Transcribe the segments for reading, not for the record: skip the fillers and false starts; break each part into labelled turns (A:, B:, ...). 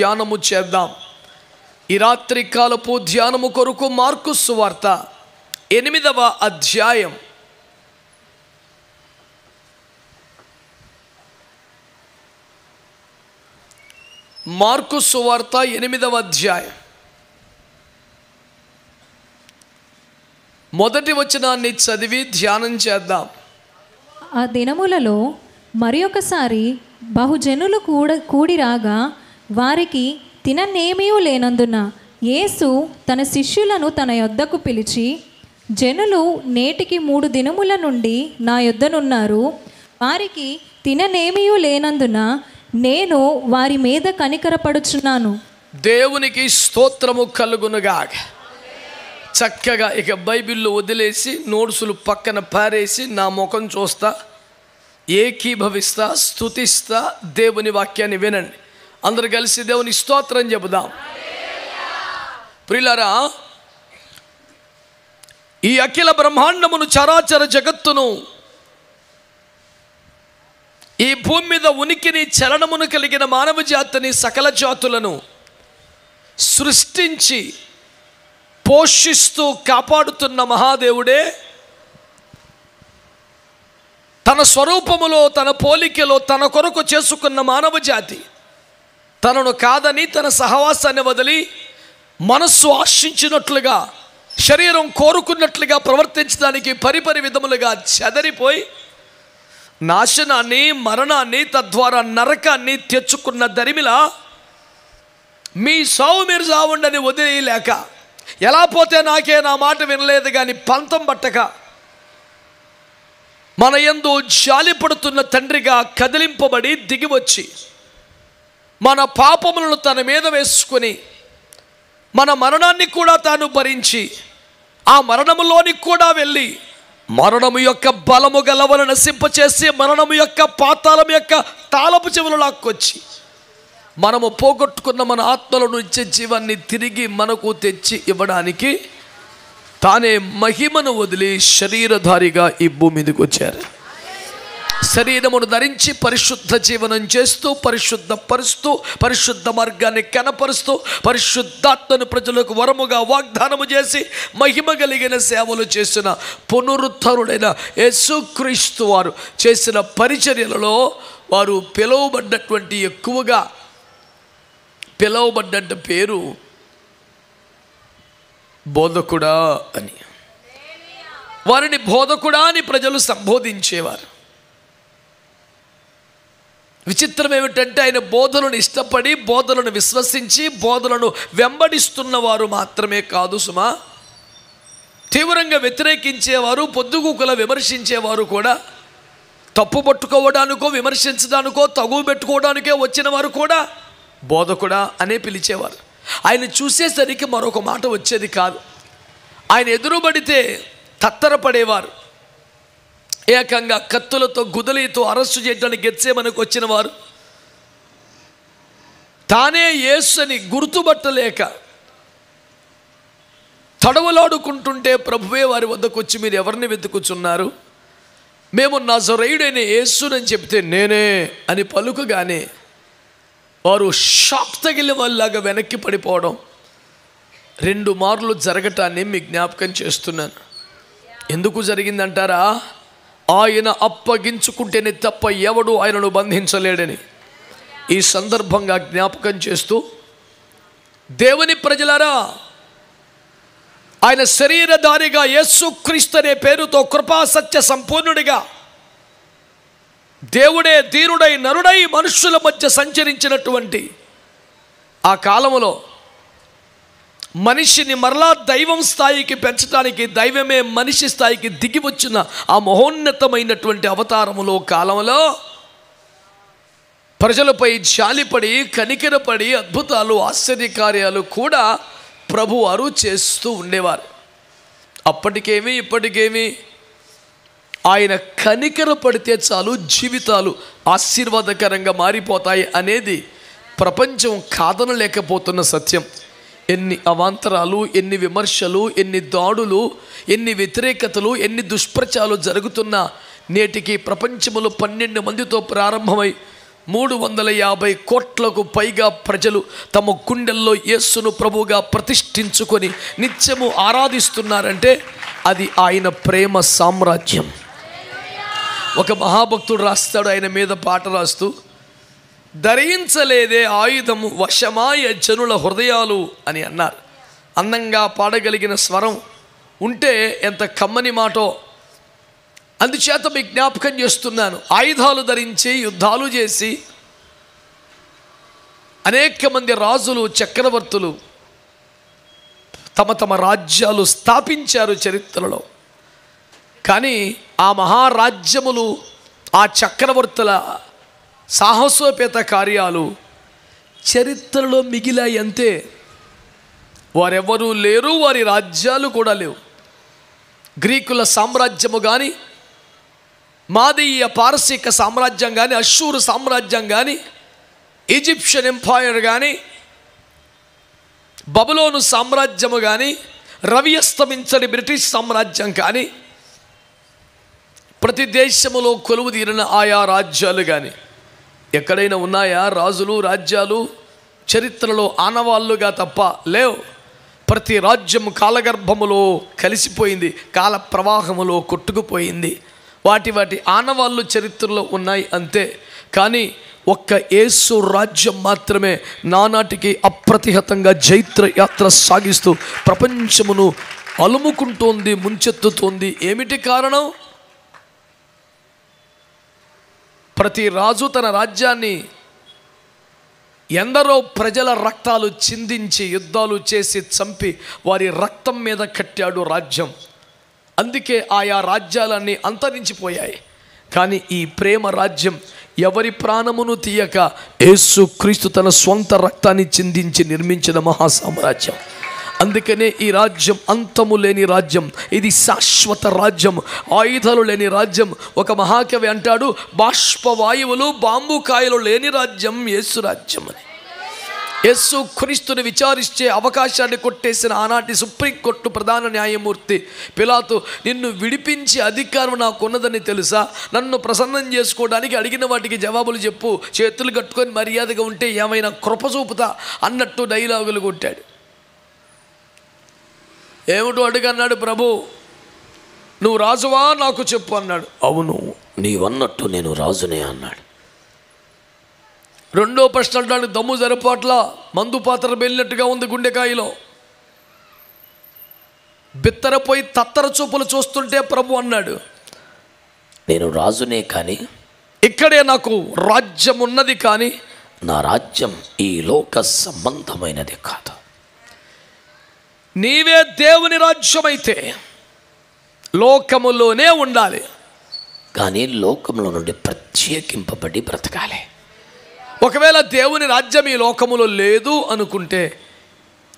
A: ధ్యానము చేద్దాం. ఈ రాత్రి కాలపు ధ్యానము కొరకు మార్కు సువార్త 8వ అధ్యాయం మార్కు సువార్త 8వ అధ్యాయం మొదటి వచనాన్ని చదివి ధ్యానం చేద్దాం.
B: ఆ దినములలో మరి ఒకసారి బహుజనులు కూడి రాగా వారికి తిననేమీ లేనందున యేసు తన శిష్యులను తన యొద్దకు పిలిచి, జనులు నేటికి 3 దినముల నుండి నా యొద్దనున్నారు. వారికి తిననేమీ లేనందున నేను వారి మీద కనికరపడుచున్నాను.
A: దేవునికి స్తోత్రము కలుగునుగాక. చక్కగా ఇక బైబిల్లో వదిలేసి నోట్సులు పక్కన పారేసి నా ముఖం చూస్తా, ఏకీభవిస్తా, స్తుతిస్తా దేవుని వాక్యాన్ని వినండి. అందరు కలిసి దేవుని స్తోత్రం చెబుదాం. ప్రియులారా, ఈ అఖిల బ్రహ్మాండమును, చరాచర జగత్తును, ఈ భూమి మీద ఉనికిని, చలనమును కలిగిన మానవ జాతిని, సకల జాతులను సృష్టించి పోషిస్తూ కాపాడుతున్న మహాదేవుడే తన స్వరూపములో, తన పోలికలో తన కొరకు చేసుకున్న మానవ జాతి తనను కాదని తన సహవాసాన్ని వదిలి మనస్సు ఆశించినట్లుగా, శరీరం కోరుకున్నట్లుగా ప్రవర్తించడానికి పరిపరి విధములుగా చెదరిపోయి నాశనాన్ని, మరణాన్ని, తద్వారా నరకాన్ని తెచ్చుకున్న దరిమిలా మీ సావు మీరు సావుండని వదిలేయలేక, ఎలా పోతే నాకే, నా మాట వినలేదు కానీ పంతం పట్టక మన యందు జాలిపడుతున్న తండ్రిగా కదిలింపబడి దిగివచ్చి మన పాపములను తన మీద వేసుకొని మన మరణాన్ని కూడా తాను భరించి ఆ మరణములోనికి కూడా వెళ్ళి మరణము యొక్క బలము గలవలను నశింపచేసి మరణము యొక్క పాతాళం యొక్క తాళపు చెవులు లాక్కొచ్చి మనము పోగొట్టుకున్న మన ఆత్మలను ఇచ్చే జీవాన్ని తిరిగి మనకు తెచ్చి ఇవ్వడానికి తానే మహిమను వదిలి శరీరధారిగా ఈ భూమి మీదకి వచ్చారు. శరీరమును ధరించి పరిశుద్ధ జీవనం చేస్తూ, పరిశుద్ధపరుస్తూ, పరిశుద్ధ మార్గాన్ని కనపరుస్తూ, పరిశుద్ధాత్మను ప్రజలకు వరముగా వాగ్దానము చేసి మహిమ కలిగిన సేవలు చేసిన పునరుద్ధరుడైన యేసుక్రీస్తు వారు చేసిన పరిచర్యలలో వారు పిలువబడ్డటువంటి, ఎక్కువగా పిలువబడ్డ పేరు బోధకుడా అని. వారిని బోధకుడా అని ప్రజలు సంబోధించేవారు. విచిత్రం ఏమిటంటే ఆయన బోధనను ఇష్టపడి, బోధనను విశ్వసించి, బోధనను వెంబడిస్తున్న వారు మాత్రమే కాదు సుమా, తీవ్రంగా వ్యతిరేకించేవారు, పొద్దుగూకుల విమర్శించేవారు కూడా, తప్పు పట్టుకోవడానికో విమర్శించడానికో తగువ పెట్టుకోవడానికే వచ్చిన వారు కూడా బోధకుడా అనే పిలిచేవారు. ఆయన చూసేసరికి మరొక మాట వచ్చేది కాదు. ఆయన ఎదురుబడితే తత్తరపడేవారు. ఏకంగా కత్తులతో, గుదలితో అరెస్టు చేయడానికి గెత్సేమనకు వచ్చిన వారు తానే యేసు అని గుర్తుపట్టలేక తడవలాడుకుంటుంటే ప్రభువే వారి వద్దకు వచ్చి, మీరు ఎవరిని వెతుకుచున్నారు? మేము నజరేయుడైన యేసునని చెప్తే నేనే అని పలుకగానే వారు షాక్ తగిలిన వాళ్ళలాగా వెనక్కి పడిపోవడం 2 మార్లు జరగటాన్ని మీకు జ్ఞాపకం చేస్తున్నాను. ఎందుకు జరిగిందంటారా? ఆయన అప్పగించుకుంటేనే తప్ప ఎవడు ఆయనను బంధించలేడని ఈ సందర్భంగా జ్ఞాపకం చేస్తూ, దేవుని ప్రజలారా, ఆయన శరీరధారిగా యేసుక్రీస్తు అనే పేరుతో కృపా సత్య సంపూర్ణుడిగా దేవుడే దీనుడై నరుడై మనుషుల మధ్య సంచరించినటువంటి ఆ కాలములో మనిషిని మరలా దైవం స్థాయికి పెంచడానికి, దైవమే మనిషి స్థాయికి దిగి వచ్చిన ఆ మహోన్నతమైనటువంటి అవతారములో కాలంలో ప్రజలపై జాలిపడి, కనికరపడి అద్భుతాలు, ఆశ్చర్యకార్యాలు కూడా ప్రభువారు చేస్తూ ఉండేవారు. అప్పటికేమి ఇప్పటికేమి ఆయన కనికర పడితే చాలు జీవితాలు ఆశీర్వాదకరంగా మారిపోతాయి అనేది ప్రపంచం కాదనలేకపోతున్న సత్యం. ఎన్ని అవాంతరాలు, ఎన్ని విమర్శలు, ఎన్ని దాడులు, ఎన్ని వ్యతిరేకతలు, ఎన్ని దుష్ప్రచారాలు జరుగుతున్నా నేటికి ప్రపంచంలో 12 మందితో ప్రారంభమై 350 కోట్లకు పైగా ప్రజలు తమ గుండెల్లో యేసును ప్రభువుగా ప్రతిష్ఠించుకొని నిత్యము ఆరాధిస్తున్నారంటే అది ఆయన ప్రేమ సామ్రాజ్యం. ఒక మహాభక్తుడు రాస్తాడు, ఆయన మీద పాట రాస్తూ, ధరించలేదే ఆయుధము వశమాయ జనుల హృదయాలు అని అన్నారు. అందంగా పాడగలిగిన స్వరం ఉంటే ఎంత కమ్మని మాటో. అందుచేత మీకు జ్ఞాపకం చేస్తున్నాను, ఆయుధాలు ధరించి యుద్ధాలు చేసి అనేక మంది రాజులు చక్రవర్తులు తమ తమ రాజ్యాలు స్థాపించారు చరిత్రలో. కానీ ఆ మహారాజ్యములు, ఆ చక్రవర్తుల సాహసోపేత కార్యాలు చరిత్రలో మిగిలాయి అంతే. వారెవరూ లేరు, వారి రాజ్యాలు కూడా లేవు. గ్రీకుల సామ్రాజ్యము కానీ, మాదీయ పారసీక సామ్రాజ్యం కానీ, అశ్షూరు సామ్రాజ్యం కానీ, ఈజిప్షియన్ ఎంపైర్ కానీ, బబులోను సామ్రాజ్యము కానీ, రవి అస్తమించని బ్రిటిష్ సామ్రాజ్యం కానీ, ప్రతి దేశములో కొలువు తీరిన ఆయా రాజ్యాలు కానీ ఎక్కడైనా ఉన్నాయా రాజులు రాజ్యాలు? చరిత్రలో ఆనవాళ్ళుగా తప్ప లేవు. ప్రతి రాజ్యం కాలగర్భములో కలిసిపోయింది, కాల ప్రవాహములో కొట్టుకుపోయింది. వాటి ఆనవాళ్ళు చరిత్రలో ఉన్నాయి అంతే. కానీ ఒక్క యేసు రాజ్యం మాత్రమే నానాటికి అప్రతిహతంగా జైత్ర యాత్ర సాగిస్తూ ప్రపంచమును అలుముకుంటోంది, ముంచెత్తుతోంది. ఏమిటి కారణం? ప్రతి రాజు తన రాజ్యాన్ని ఎందరో ప్రజల రక్తాలు చిందించి యుద్ధాలు చేసి చంపి వారి రక్తం మీద కట్టాడు రాజ్యం. అందుకే ఆయా రాజ్యాలన్నీ అంతరించిపోయాయి. కానీ ఈ ప్రేమ రాజ్యం ఎవరి ప్రాణమును తీయక యేసు క్రీస్తు తన స్వంత రక్తాన్ని చిందించి నిర్మించిన మహాసామ్రాజ్యం. అందుకనే ఈ రాజ్యం అంతము లేని రాజ్యం, ఇది శాశ్వత రాజ్యం, ఆయుధాలు లేని రాజ్యం. ఒక మహాకవి అంటాడు, బాష్పవాయువులు బాంబుకాయలు లేని రాజ్యం యేసు రాజ్యం అని. యేసు క్రీస్తుని విచారించే అవకాశాన్ని కొట్టేసిన ఆనాటి సుప్రీంకోర్టు ప్రధాన న్యాయమూర్తి పిలాతు, నిన్ను విడిపించే అధికారం నాకున్నదని తెలుసా? నన్ను ప్రసన్నం చేసుకోవడానికి అడిగిన వాటికి జవాబులు చెప్పు, చేతులు కట్టుకొని మర్యాదగా ఉంటే ఏమైనా కృప చూపుతా అన్నట్టు డైలాగులు కొట్టాడు. ఏమిటో అడుగన్నాడు ప్రభు, నువ్వు రాజువా నాకు చెప్పు అన్నాడు. అవును, నీవన్నట్టు నేను రాజునే అన్నాడు. రెండో ప్రశ్న అంటాడు, దమ్ము జరపాట్ల మందు పాత్ర వెళ్ళినట్టుగా ఉంది గుండెకాయలో. బిత్తరపోయి తత్తర చూపులు చూస్తుంటే ప్రభు అన్నాడు, నేను రాజునే, కానీ ఇక్కడే నాకు రాజ్యం ఉన్నది, కానీ నా రాజ్యం ఈ లోక సంబంధమైనది కాదు. నీవే దేవుని రాజ్యమైతే లోకములోనే ఉండాలి, కానీ లోకములో నుండి ప్రత్యేకింపబడి బ్రతకాలి. ఒకవేళ దేవుని రాజ్యం ఈ లోకములో లేదు అనుకుంటే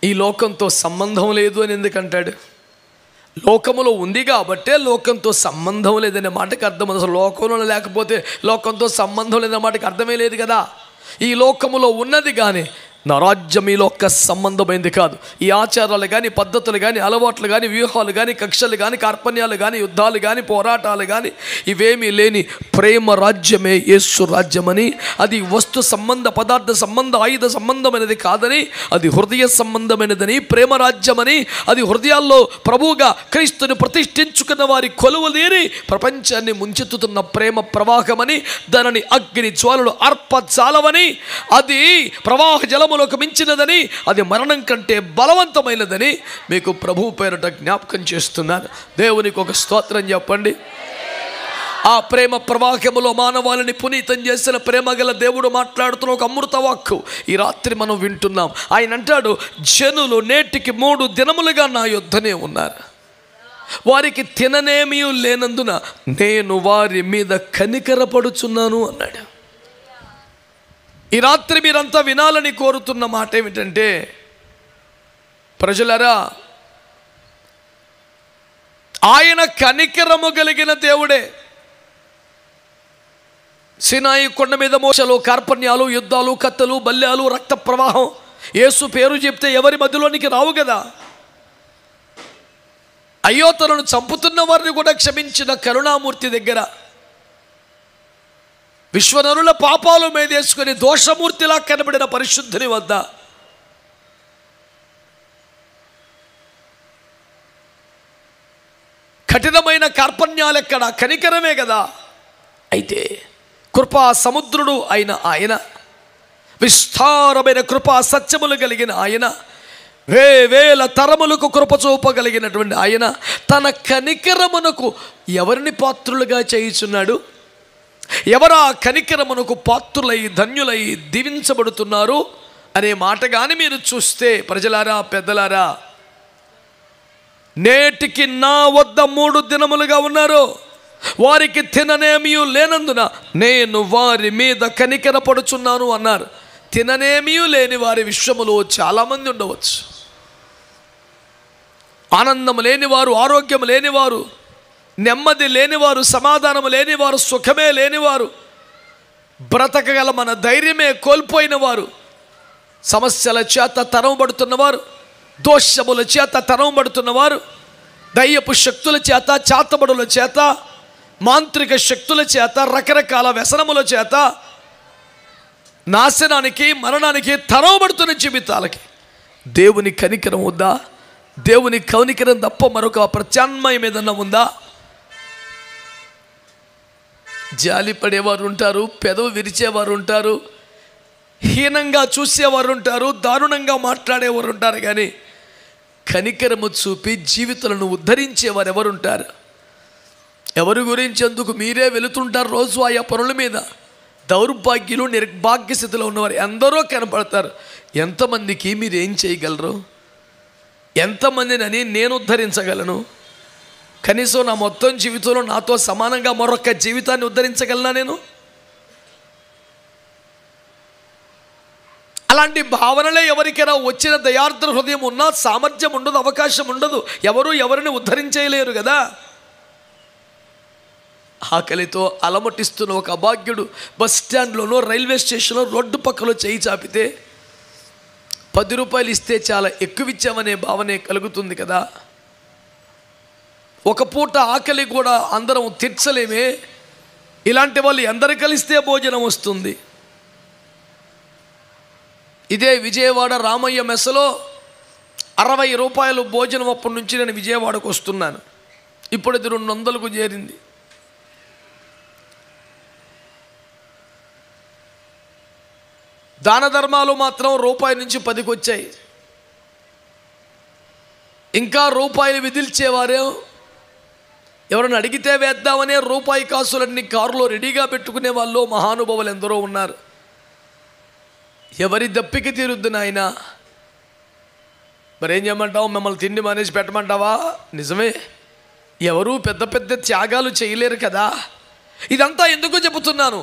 A: ఈ లోకంతో సంబంధం లేదు అని ఎందుకంటాడు? లోకములో ఉంది కాబట్టే లోకంతో సంబంధం లేదనే మాటకి అర్థం. అసలు లోకంలో లేకపోతే లోకంతో సంబంధం లేదనే మాటకి అర్థమే లేదు కదా. ఈ లోకములో ఉన్నది కానీ నా రాజ్యం ఈ లోక సంబంధమైంది కాదు. ఈ ఆచారాలు కానీ, పద్ధతులు కానీ, అలవాట్లు కానీ, వ్యూహాలు కానీ, కక్షలు కానీ, కార్పణ్యాలు కానీ, యుద్ధాలు కానీ, పోరాటాలు కానీ ఇవేమీ లేని ప్రేమ రాజ్యమే యేసు రాజ్యమని, అది వస్తు సంబంధ, పదార్థ సంబంధ, ఆయుధ సంబంధమైనది కాదని, అది హృదయ సంబంధమైనదని, ప్రేమ రాజ్యమని, అది హృదయాల్లో ప్రభువుగా క్రీస్తుని ప్రతిష్ఠించుకున్న వారి కొలువులేని ప్రపంచాన్ని ముంచెత్తుతున్న ప్రేమ ప్రవాహమని, దానిని అగ్ని జ్వాలలు అర్పజాలవని, అది ప్రవాహ జలము మించినదని, అది మరణం కంటే బలవంతమైనదని మీకు ప్రభు పేరట జ్ఞాపకం చేస్తున్నాను. దేవునికి ఒక స్తోత్రం చెప్పండి. ఆ ప్రేమ ప్రవాహములో మానవాళిని పునీతం చేసిన ప్రేమ గల దేవుడు మాట్లాడుతున్న ఒక అమృత వాక్కు ఈ రాత్రి మనం వింటున్నాం. ఆయన అంటాడు, జనులు నేటికి 3 దినములుగా నా యొద్దనే ఉన్నారు, వారికి తిననేమీ లేనందున నేను వారి మీద కనికరపడుచున్నాను అన్నాడు. ఈ రాత్రి మీరంతా వినాలని కోరుతున్న మాట ఏమిటంటే, ప్రజలరా, ఆయన కనికరము కలిగిన దేవుడే. సినాయి కొండ మీద మోసలు, కార్పణ్యాలు, యుద్ధాలు, కత్తలు, బల్యాలు, రక్త ప్రవాహం, యేసు పేరు చెప్తే ఎవరి మధ్యలోనికి రావు కదా. అయ్యో, తనను చంపుతున్న వారిని కూడా క్షమించిన కరుణామూర్తి దగ్గర విశ్వనరుల పాపాలు మీదేసుకొని దోషమూర్తిలా కనబడిన పరిశుద్ధుని వద్ద కఠినమైన కార్పణ్యాలెక్కడ? కనికరమే కదా. అయితే కృపా సముద్రుడు అయిన ఆయన, విస్తారమైన కృపా సత్యములు కలిగిన ఆయన, వేల తరములకు కృప చూపగలిగినటువంటి ఆయన తన కనికరమునకు ఎవరిని పాత్రులుగా చేయుచున్నాడు? ఎవరా కనికరమునకు పాత్రులై ధన్యులై దీవించబడుతున్నారు అనే మాట కానీ మీరు చూస్తే, ప్రజలారా, పెద్దలారా, నేటికి నా వద్ద 3 దినములుగా ఉన్నారు, వారికి తిననేమీ లేనందున నేను వారి మీద కనికరపడుచున్నాను అన్నారు. తిననేమీ లేని వారి విశ్వములో చాలామంది ఉండవచ్చు. ఆనందం లేనివారు, ఆరోగ్యం లేనివారు, నెమ్మది లేనివారు, సమాధానం లేనివారు, సుఖమే లేనివారు, బ్రతకగల మన ధైర్యమే కోల్పోయిన వారు, సమస్యల చేత తరవబడుతున్నవారు, దోషముల చేత తరవబడుతున్నవారు, దయ్యపు శక్తుల చేత, చాతబడుల చేత, మాంత్రిక శక్తుల చేత, రకరకాల వ్యసనముల చేత నాశనానికి, మరణానికి తరవబడుతున్న జీవితాలకి దేవుని కనికరం ఉందా? దేవుని కనికరం తప్ప మరొక ప్రత్యామ్నాయం ఏదన్నా ఉందా? జాలి పడేవారు ఉంటారు, పెదవి విరిచేవారు ఉంటారు, హీనంగా చూసేవారు ఉంటారు, దారుణంగా మాట్లాడేవారు ఉంటారు. కానీ కనికరము చూపి జీవితాలను ఉద్ధరించేవారు ఎవరుంటారు? ఎవరి గురించి ఎందుకు మీరే వెళుతుంటారు రోజు ఆయా పనుల మీద. దౌర్భాగ్యులు, నిర్భాగ్య స్థితిలో ఉన్నవారు ఎందరో కనపడతారు. ఎంతమందికి మీరు ఏం చేయగలరు? ఎంతమందిని నేను ఉద్ధరించగలను? కనీసం నా మొత్తం జీవితంలో నాతో సమానంగా మరొక జీవితాన్ని ఉద్ధరించగలనా నేను? అలాంటి భావనలే ఎవరికైనా వచ్చిన దయార్ద్ర హృదయం ఉన్నా సామర్థ్యం ఉండదు, అవకాశం ఉండదు. ఎవరు ఎవరిని ఉద్ధరించేయలేరు కదా. ఆకలితో అలమటిస్తున్న ఒక అభాగ్యుడు బస్ స్టాండ్లోనో, రైల్వే స్టేషన్లో రోడ్డు పక్కలో చేయి చాపితే 10 రూపాయలు ఇస్తే చాలా ఎక్కువ ఇచ్చామనే భావనే కలుగుతుంది కదా. ఒక పూట ఆకలి కూడా అందరం తీర్చలేమే, ఇలాంటి వాళ్ళు ఎందరు కలిస్తే భోజనం వస్తుంది? ఇదే విజయవాడ రామయ్య మెస్సలో 60 రూపాయలు భోజనం. అప్పటి నుంచి నేను విజయవాడకు వస్తున్నాను. ఇప్పుడు ఇది 200కు చేరింది. దాన ధర్మాలు మాత్రం రూపాయి నుంచి 10కి వచ్చాయి. ఇంకా రూపాయలు విధిల్చేవారే, ఎవరైనా అడిగితే వేద్దామనే రూపాయి కాసులన్నీ కారులో రెడీగా పెట్టుకునే వాళ్ళు మహానుభావులు ఎందరో ఉన్నారు. ఎవరి దప్పికి తీరుద్దు నాయన. మరేం చేయమంటావు? మిమ్మల్ని తిండి మానేసి పెట్టమంటావా? నిజమే, ఎవరూ పెద్ద పెద్ద త్యాగాలు చేయలేరు కదా. ఇదంతా ఎందుకు చెబుతున్నాను?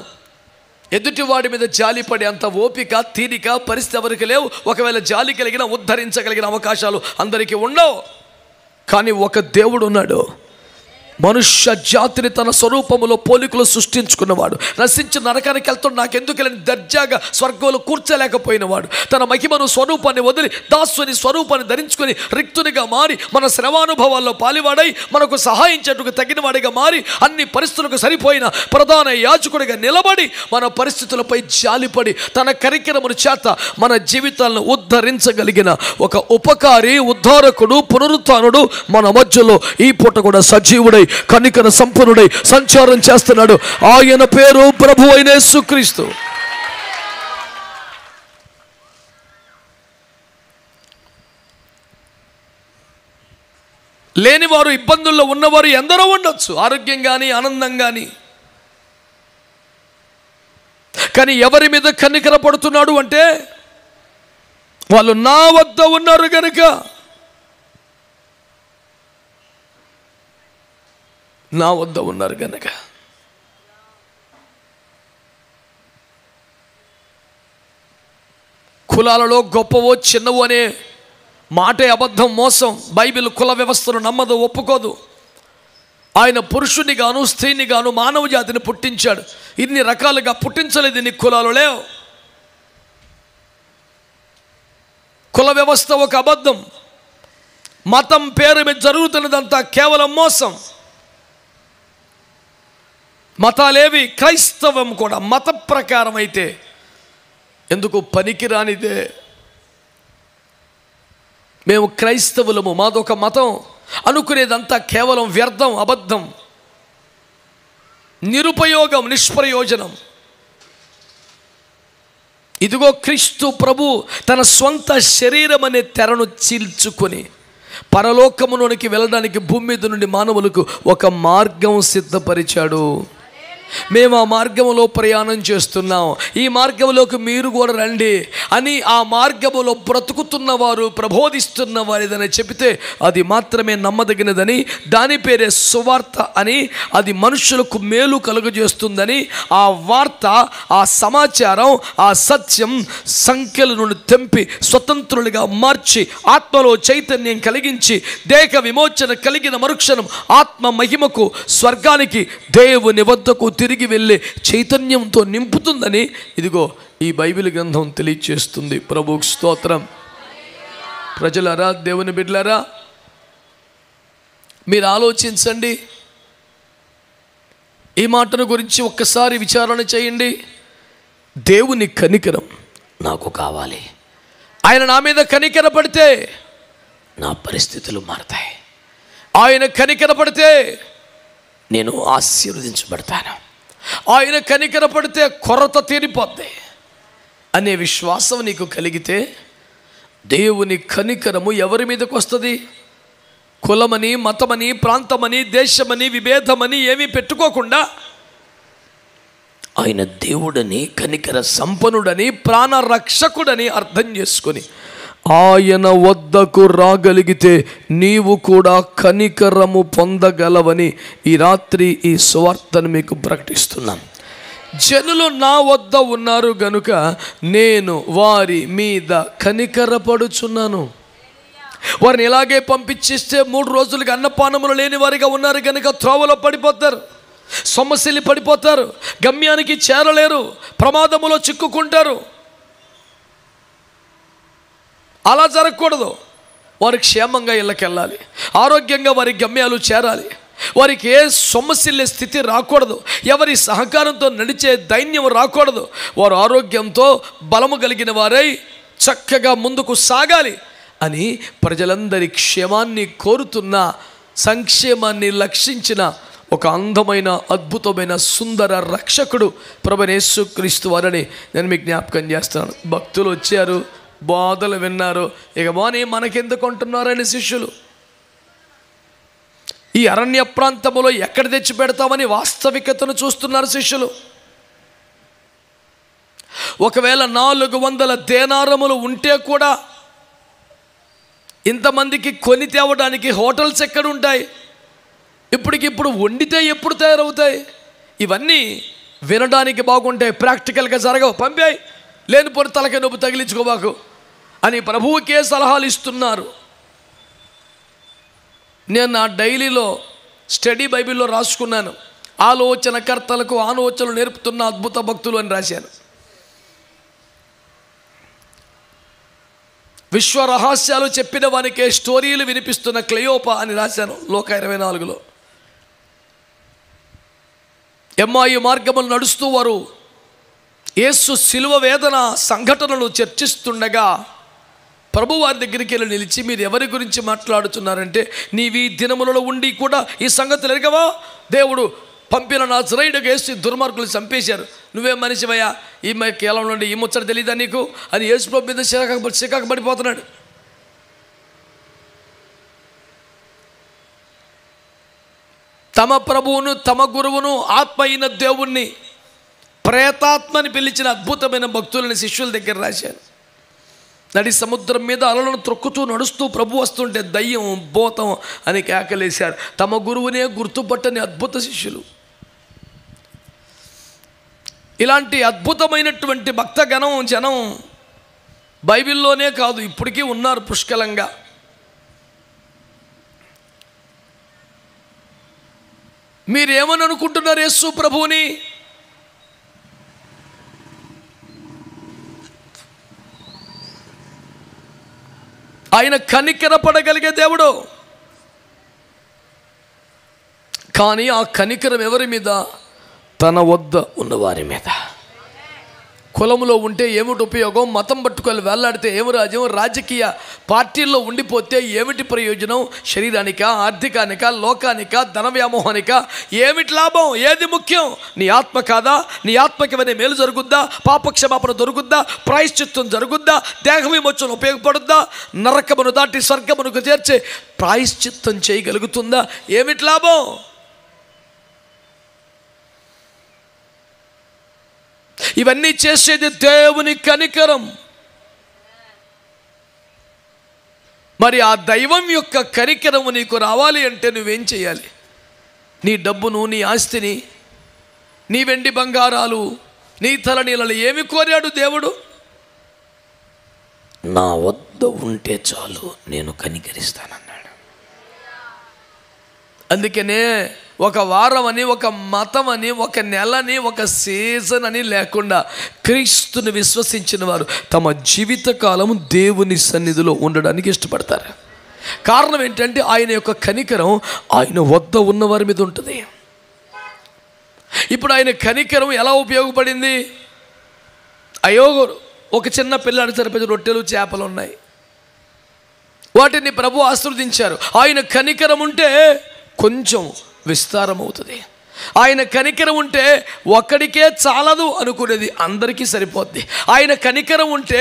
A: ఎదుటివాడి మీద జాలి పడే అంత ఓపిక, తీరిక, పరిస్థితి ఎవరికి లేవు. ఒకవేళ జాలి కలిగిన, ఉద్ధరించగలిగిన అవకాశాలు అందరికీ ఉండవు. కానీ ఒక దేవుడు ఉన్నాడు, మనుష్య జాతిని తన స్వరూపములో పోలికలు సృష్టించుకున్నవాడు. నశించి నరకానికి వెళ్తున్న నాకెందుకు వెళ్ళని దర్జాగా స్వర్గంలో కూర్చోలేకపోయినవాడు. తన మహిమను, స్వరూపాన్ని వదిలి దాసుని స్వరూపాన్ని ధరించుకొని రిక్తునిగా మారి మన శ్రమానుభవాల్లో పాలివాడై మనకు సహాయించేందుకు తగినవాడిగా మారి అన్ని పరిస్థితులకు సరిపోయిన ప్రధాన యాజకుడిగా నిలబడి మన పరిస్థితులపై జాలిపడి తన కరికరమును చేత మన జీవితాలను ఉద్ధరించగలిగిన ఒక ఉపకారి, ఉద్ధారకుడు, పునరుత్థానుడు మన మధ్యలో ఈ పూట కూడా సజీవుడై కనికర సంపన్నుడై సంచారం చేస్తున్నాడు. ఆయన పేరు ప్రభు అయిన యేసుక్రీస్తు. లేనివారు, ఇబ్బందుల్లో ఉన్నవారు ఎందరో ఉండొచ్చు, ఆరోగ్యం కానీ, ఆనందం కానీ. కానీ ఎవరి మీద కనికర పడుతున్నాడు అంటే వాళ్ళు నా వద్ద ఉన్నారు గనుక. నా వద్ద ఉన్నారు గనక. కులాలలో గొప్పవో చిన్నవో అనే మాటే అబద్ధం, మోసం. బైబిల్ కుల వ్యవస్థను నమ్మదు, ఒప్పుకోదు. ఆయన పురుషుని గాను, స్త్రీని గాను, మానవ జాతిని పుట్టించాడు. ఇన్ని రకాలుగా పుట్టించలేదు. ఇన్ని కులాలు లేవు. కుల వ్యవస్థ ఒక అబద్ధం. మతం పేరు మీద జరుగుతున్నదంతా కేవలం మోసం. మతాలేవి, క్రైస్తవం కూడా మత ప్రకారం అయితే ఎందుకు పనికిరానిదే. మేము క్రైస్తవులము, మాదొక మతం అనుకునేదంతా కేవలం వ్యర్థం, అబద్ధం, నిరుపయోగం, నిష్ప్రయోజనం. ఇదిగో క్రీస్తు ప్రభు తన స్వంత శరీరం అనే తెరను చీల్చుకొని పరలోకములోనికి వెళ్ళడానికి భూమి మీద నుండి మానవులకు ఒక మార్గం సిద్ధపరిచాడు. మేము ఆ మార్గంలో ప్రయాణం చేస్తున్నాం, ఈ మార్గంలోకి మీరు కూడా రండి అని ఆ మార్గములో బ్రతుకుతున్న వారు, ప్రబోధిస్తున్న వారిదని చెబితే అది మాత్రమే నమ్మదగినదని, దాని పేరే సువార్త అని, అది మనుషులకు మేలు కలుగజేస్తుందని, ఆ వార్త, ఆ సమాచారం, ఆ సత్యం సంఖ్యల నుండి తెంపి స్వతంత్రులుగా మార్చి ఆత్మలో చైతన్యం కలిగించి దేహ విమోచన కలిగిన మరుక్షణం ఆత్మ మహిమకు, స్వర్గానికి, దేవుని వద్దకు తిరిగి వెళ్ళే చైతన్యంతో నింపుతుందని ఇదిగో ఈ బైబిల్ గ్రంథం తెలియచేస్తుంది. ప్రభువుకు స్తోత్రం. ప్రజలారా, దేవుని బిడ్డలారా, మీరు ఆలోచించండి. ఈ మాటను గురించి ఒక్కసారి విచారణ చేయండి. దేవుని కనికరం నాకు కావాలి. ఆయన నా మీద కనికర పడితే నా పరిస్థితులు మారతాయి. ఆయన కనికర పడితే నేను ఆశీర్వదించబడతాను. ఆయన కనికర పడితే కొరత తీరిపోద్ది అనే విశ్వాసం నీకు కలిగితే దేవుని కనికరము ఎవరి మీదకి వస్తుంది? కులమని, మతమని, ప్రాంతమని, దేశమని, విభేదమని ఏమీ పెట్టుకోకుండా ఆయన దేవుడని, కనికర సంపన్నుడని, ప్రాణరక్షకుడని అర్థం చేసుకొని ఆయన వద్దకు రాగలిగితే నీవు కూడా కనికరము పొందగలవని ఈ రాత్రి ఈ సువార్తను మీకు ప్రకటిస్తున్నాను. జనులు నా వద్ద ఉన్నారు గనుక నేను వారి మీద కనికరపడుచున్నాను. వారిని ఇలాగే పంపించేస్తే 3 రోజులుగా అన్నపానములు లేని వారిగా ఉన్నారు కనుక త్రోవలో పడిపోతారు, సొమ్మసిల్లి పడిపోతారు, గమ్యానికి చేరలేరు, ప్రమాదములో చిక్కుకుంటారు. అలా జరగకూడదు. వారు క్షేమంగా ఇళ్ళకెళ్ళాలి, ఆరోగ్యంగా వారి గమ్యాలు చేరాలి, వారికి ఏ సొమ్మసిల్లే స్థితి రాకూడదు, ఎవరి సహకారంతో నడిచే దైన్యం రాకూడదు. వారు ఆరోగ్యంతో బలము కలిగిన వారై చక్కగా ముందుకు సాగాలి అని ప్రజలందరి క్షేమాన్ని కోరుతున్న, సంక్షేమాన్ని లక్షించిన ఒక అందమైన, అద్భుతమైన, సుందర రక్షకుడు ప్రభువైన యేసుక్రీస్తు వారని నేను మీకు జ్ఞాపకం చేస్తాను. భక్తులు వచ్చారు, బాధలు విన్నారు, ఇక పోనీ మనకెందుకు అంటున్నారని శిష్యులు ఈ అరణ్య ప్రాంతంలో ఎక్కడ తెచ్చి పెడతామని వాస్తవికతను చూస్తున్నారు శిష్యులు. ఒకవేళ 400 దేనారములు ఉంటే కూడా ఇంతమందికి కొని తేవడానికి హోటల్స్ ఎక్కడ ఉంటాయి? ఇప్పటికిప్పుడు వండితే ఎప్పుడు తయారవుతాయి? ఇవన్నీ వినడానికి బాగుంటాయి, ప్రాక్టికల్గా జరగవు. పంపాయి, లేనిపోని తలకే నొప్పి తగిలించుకోబాకు అని ప్రభువుకే సలహాలు ఇస్తున్నారు. నేను నా డైలీలో స్టడీ బైబిల్లో రాసుకున్నాను, ఆలోచనకర్తలకు ఆలోచనలు నేర్పుతున్న అద్భుత భక్తులు అని రాశాను. విశ్వ రహస్యాలు చెప్పిన వానికే స్టోరీలు వినిపిస్తున్న క్లెయోపా అని రాశాను లోక 24లో. ఎమ్మాయి మార్గములు నడుస్తూ వారు యేసు శిలువ వేదన సంఘటనలు చర్చిస్తుండగా ప్రభు వారి దగ్గరికి వెళ్ళి నిలిచి, మీరు ఎవరి గురించి మాట్లాడుతున్నారంటే, నీవి దినములలో ఉండి కూడా ఈ సంగతులు ఎరగవా? దేవుడు పంపిన నజరేయుడైన యేసు దుర్మార్గులు చంపేశారు, నువ్వే మనిషివయ్యా, ఈ కేవలం నుండి ఈ ముచ్చట తెలీదా నీకు అని యేసు ప్రభు మీద చికాకు పడిపోతున్నాడు. తమ ప్రభువును, తమ గురువును, ఆత్మ అయిన దేవుణ్ణి ప్రేతాత్మని పిలిచిన అద్భుతమైన భక్తులని శిష్యుల దగ్గర రాశాను. నడి సముద్రం మీద అలలను త్రొక్కుతూ నడుస్తూ ప్రభు వస్తుంటే దయ్యం, భూతం అని కేకలేశారు. తమ గురువునే గుర్తుపట్టని అద్భుత శిష్యులు. ఇలాంటి అద్భుతమైనటువంటి భక్తగణం, జనం బైబిల్లోనే కాదు ఇప్పటికీ ఉన్నారు పుష్కలంగా. మీరేమని అనుకుంటున్నారు యేసు ప్రభువుని? ఆయన కనికరపడగలిగే దేవుడు. కానీ ఆ కనికరం ఎవరి మీద? తన వద్ద ఉన్నవారి మీద. కులంలో ఉంటే ఏమిటి ఉపయోగం? మతం పట్టుకొని వేలాడితే ఏమి రాజ్యం? రాజకీయ పార్టీల్లో ఉండిపోతే ఏమిటి ప్రయోజనం? శరీరానిక, ఆర్థికానిక, లోకానిక, ధన వ్యామోహానిక ఏమిటి లాభం? ఏది ముఖ్యం? నీ ఆత్మ కాదా? నీ ఆత్మకి ఏమైనా మేలు జరుగుద్దా? పాపక్షమాపణ దొరుకుద్దా? ప్రాయశ్చిత్తం జరుగుద్దా? దేహ విమోచన ఉపయోగపడుద్దా? నరకమును దాటి స్వర్గమునకు చేర్చే ప్రాయశ్చిత్తం చేయగలుగుతుందా? ఏమిటి లాభం? ఇవన్నీ చేసేది దేవుని కనికరం. మరి ఆ దైవం యొక్క కనికరము నీకు రావాలి అంటే నువ్వేం చేయాలి? నీ డబ్బును, నీ ఆస్తిని, నీ వెండి బంగారాలు, నీ తలనీళ్ళు ఏమి కోరాడు దేవుడు? నా వద్ద ఉంటే చాలు, నేను కనికరిస్తానన్నాడు. అందుకనే ఒక వారం అని, ఒక మతం అని, ఒక నెలని, ఒక సీజన్ అని లేకుండా క్రీస్తుని విశ్వసించిన వారు తమ జీవితకాలం దేవుని సన్నిధిలో ఉండడానికి ఇష్టపడతారు. కారణం ఏంటంటే ఆయన యొక్క కనికరం ఆయన వద్ద ఉన్నవారి మీద ఉంటుంది. ఇప్పుడు ఆయన కనికరం ఎలా ఉపయోగపడింది? అయ్యో, ఒక చిన్న పిల్లాడి సరిపోయే రొట్టెలు చేపలు ఉన్నాయి, వాటిని ప్రభు ఆశీర్వదించారు. ఆయన కనికరం ఉంటే కొంచెం విస్తారం అవుతుంది. ఆయన కనికరం ఉంటే ఒక్కడికే చాలదు అనుకునేది అందరికీ సరిపోద్ది. ఆయన కనికరం ఉంటే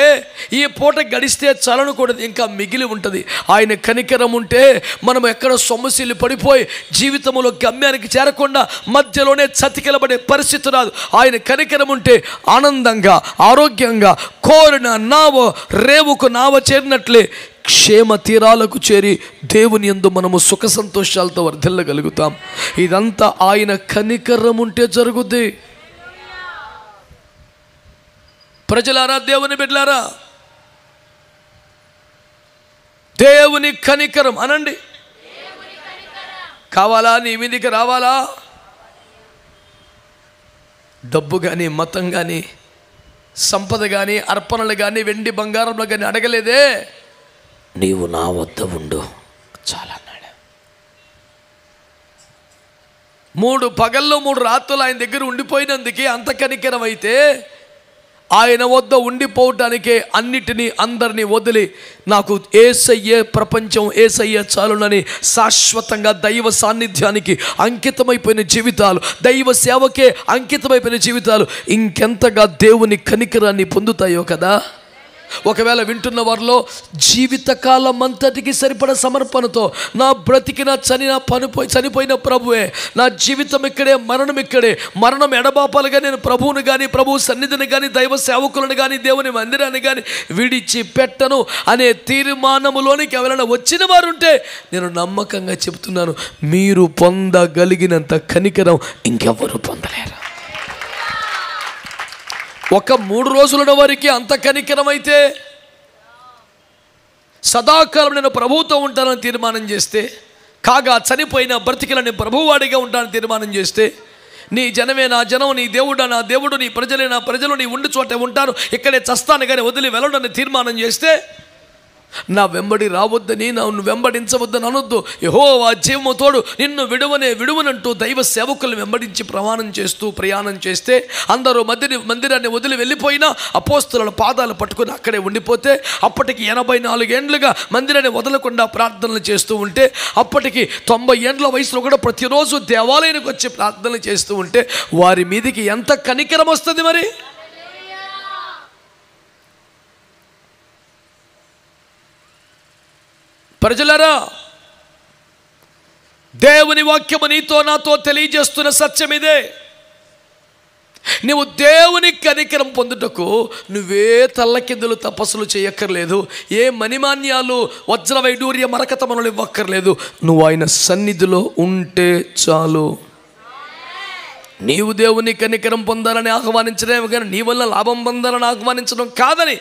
A: ఈ పూట గడిస్తే చాలనుకునేది ఇంకా మిగిలి ఉంటుంది. ఆయన కనికరం ఉంటే మనం ఎక్కడ సొమ్మసిల్లి పడిపోయి జీవితంలో గమ్యానికి చేరకుండా మధ్యలోనే చతికిలబడే పరిస్థితి రాదు. ఆయన కనికరం ఉంటే ఆనందంగా, ఆరోగ్యంగా, కోరిన నావ రేవుకు నావ చేరినట్లే క్షేమ తీరాలకు చేరి దేవుని యందు మనము సుఖ సంతోషాలతో వర్ధిల్లగలుగుతాం. ఇదంతా ఆయన కనికరం ఉంటే జరుగుద్ది. ప్రజలారా, దేవుని బిడ్డలారా, దేవుని కనికరం అనండి. కావాలా? నీ మీదికి రావాలా? డబ్బు కానీ, మతం కానీ, సంపద కానీ, అర్పణలు కానీ, వెండి బంగారంలో కానీ అడగలేదే. నీవు నా వద్ద ఉండు చాలన్నాడు. 3 పగళ్ళు 3 రాత్రులు ఆయన దగ్గర ఉండిపోయినందుకే అంత కనికరం అయితే, ఆయన వద్ద ఉండిపోవటానికే అన్నిటినీ అందరినీ వదిలి నాకు యేసయ్యే ప్రపంచం, యేసయ్యే చాలునని శాశ్వతంగా దైవ సాన్నిధ్యానికి అంకితమైపోయిన జీవితాలు, దైవ సేవకే అంకితమైపోయిన జీవితాలు ఇంకెంతగా దేవుని కనికరాన్ని పొందుతాయో కదా. ఒకవేళ వింటున్న వారిలో జీవితకాలం అంతటికి సరిపడ సమర్పణతో నా బ్రతికిన చనిపోయిన ప్రభువే, నా జీవితం ఇక్కడే, మరణం ఇక్కడే, మరణం ఎడబాపాలుగా నేను ప్రభువును కానీ, ప్రభు సన్నిధిని కానీ, దైవ సేవకులను కానీ, దేవుని మందిరాన్ని కానీ విడిచి పెట్టను అనే తీర్మానములోనికి ఎవరైనా వచ్చిన వారు ఉంటే నేను నమ్మకంగా చెబుతున్నాను, మీరు పొందగలిగినంత కనికరం ఇంకెవ్వరూ పొందలేరు. ఒక 3 రోజుల వారికి అంత కనికరం అయితే, సదాకాలం నేను ప్రభువుతో ఉంటానని తీర్మానం చేస్తే, కాగా చనిపోయిన బ్రతికిన నేను ప్రభువాడిగా ఉంటానని తీర్మానం చేస్తే, నీ జనమే నా జనం, నీ దేవుడా నా దేవుడు, నీ ప్రజలే నా ప్రజలు, నీ ఉండి చోటే ఉంటాను, ఇక్కడే చస్తాను కానీ వదిలి వెళ్ళడని తీర్మానం చేస్తే, నా వెంబడి రావద్దని, నన్ను వెంబడించవద్దని అనొద్దు. యెహోవా జీవము తోడు, నిన్ను విడువనంటూ దైవ సేవకులను వెంబడించి ప్రయాణం చేస్తే, అందరూ మందిరాన్ని వదిలి వెళ్ళిపోయినా అపోస్తలుల పాదాలు పట్టుకుని అక్కడే ఉండిపోతే, అప్పటికి 84 ఏండ్లుగా మందిరాన్ని వదలకుండా ప్రార్థనలు చేస్తూ ఉంటే, అప్పటికి 90 ఏండ్ల వయసులో కూడా ప్రతిరోజు దేవాలయానికి వచ్చి ప్రార్థనలు చేస్తూ ఉంటే, వారి మీదికి ఎంత కనికరం వస్తుంది మరి? ప్రజలారా, దేవుని వాక్యము నీతో నాతో తెలియజేస్తున్న సత్యం ఇదే. నువ్వు దేవుని కనికరం పొందుటకు నువ్వే తల్లకిందులు తపస్సులు చేయక్కర్లేదు, ఏ మణిమాన్యాలు వజ్ర వైడూర్య మరకతములు ఇవ్వక్కర్లేదు. నువ్వు ఆయన సన్నిధిలో ఉంటే చాలు. నీవు దేవుని కనికరం పొందాలని ఆహ్వానించడమే కానీ నీ వల్ల లాభం పొందాలని ఆహ్వానించడం కాదని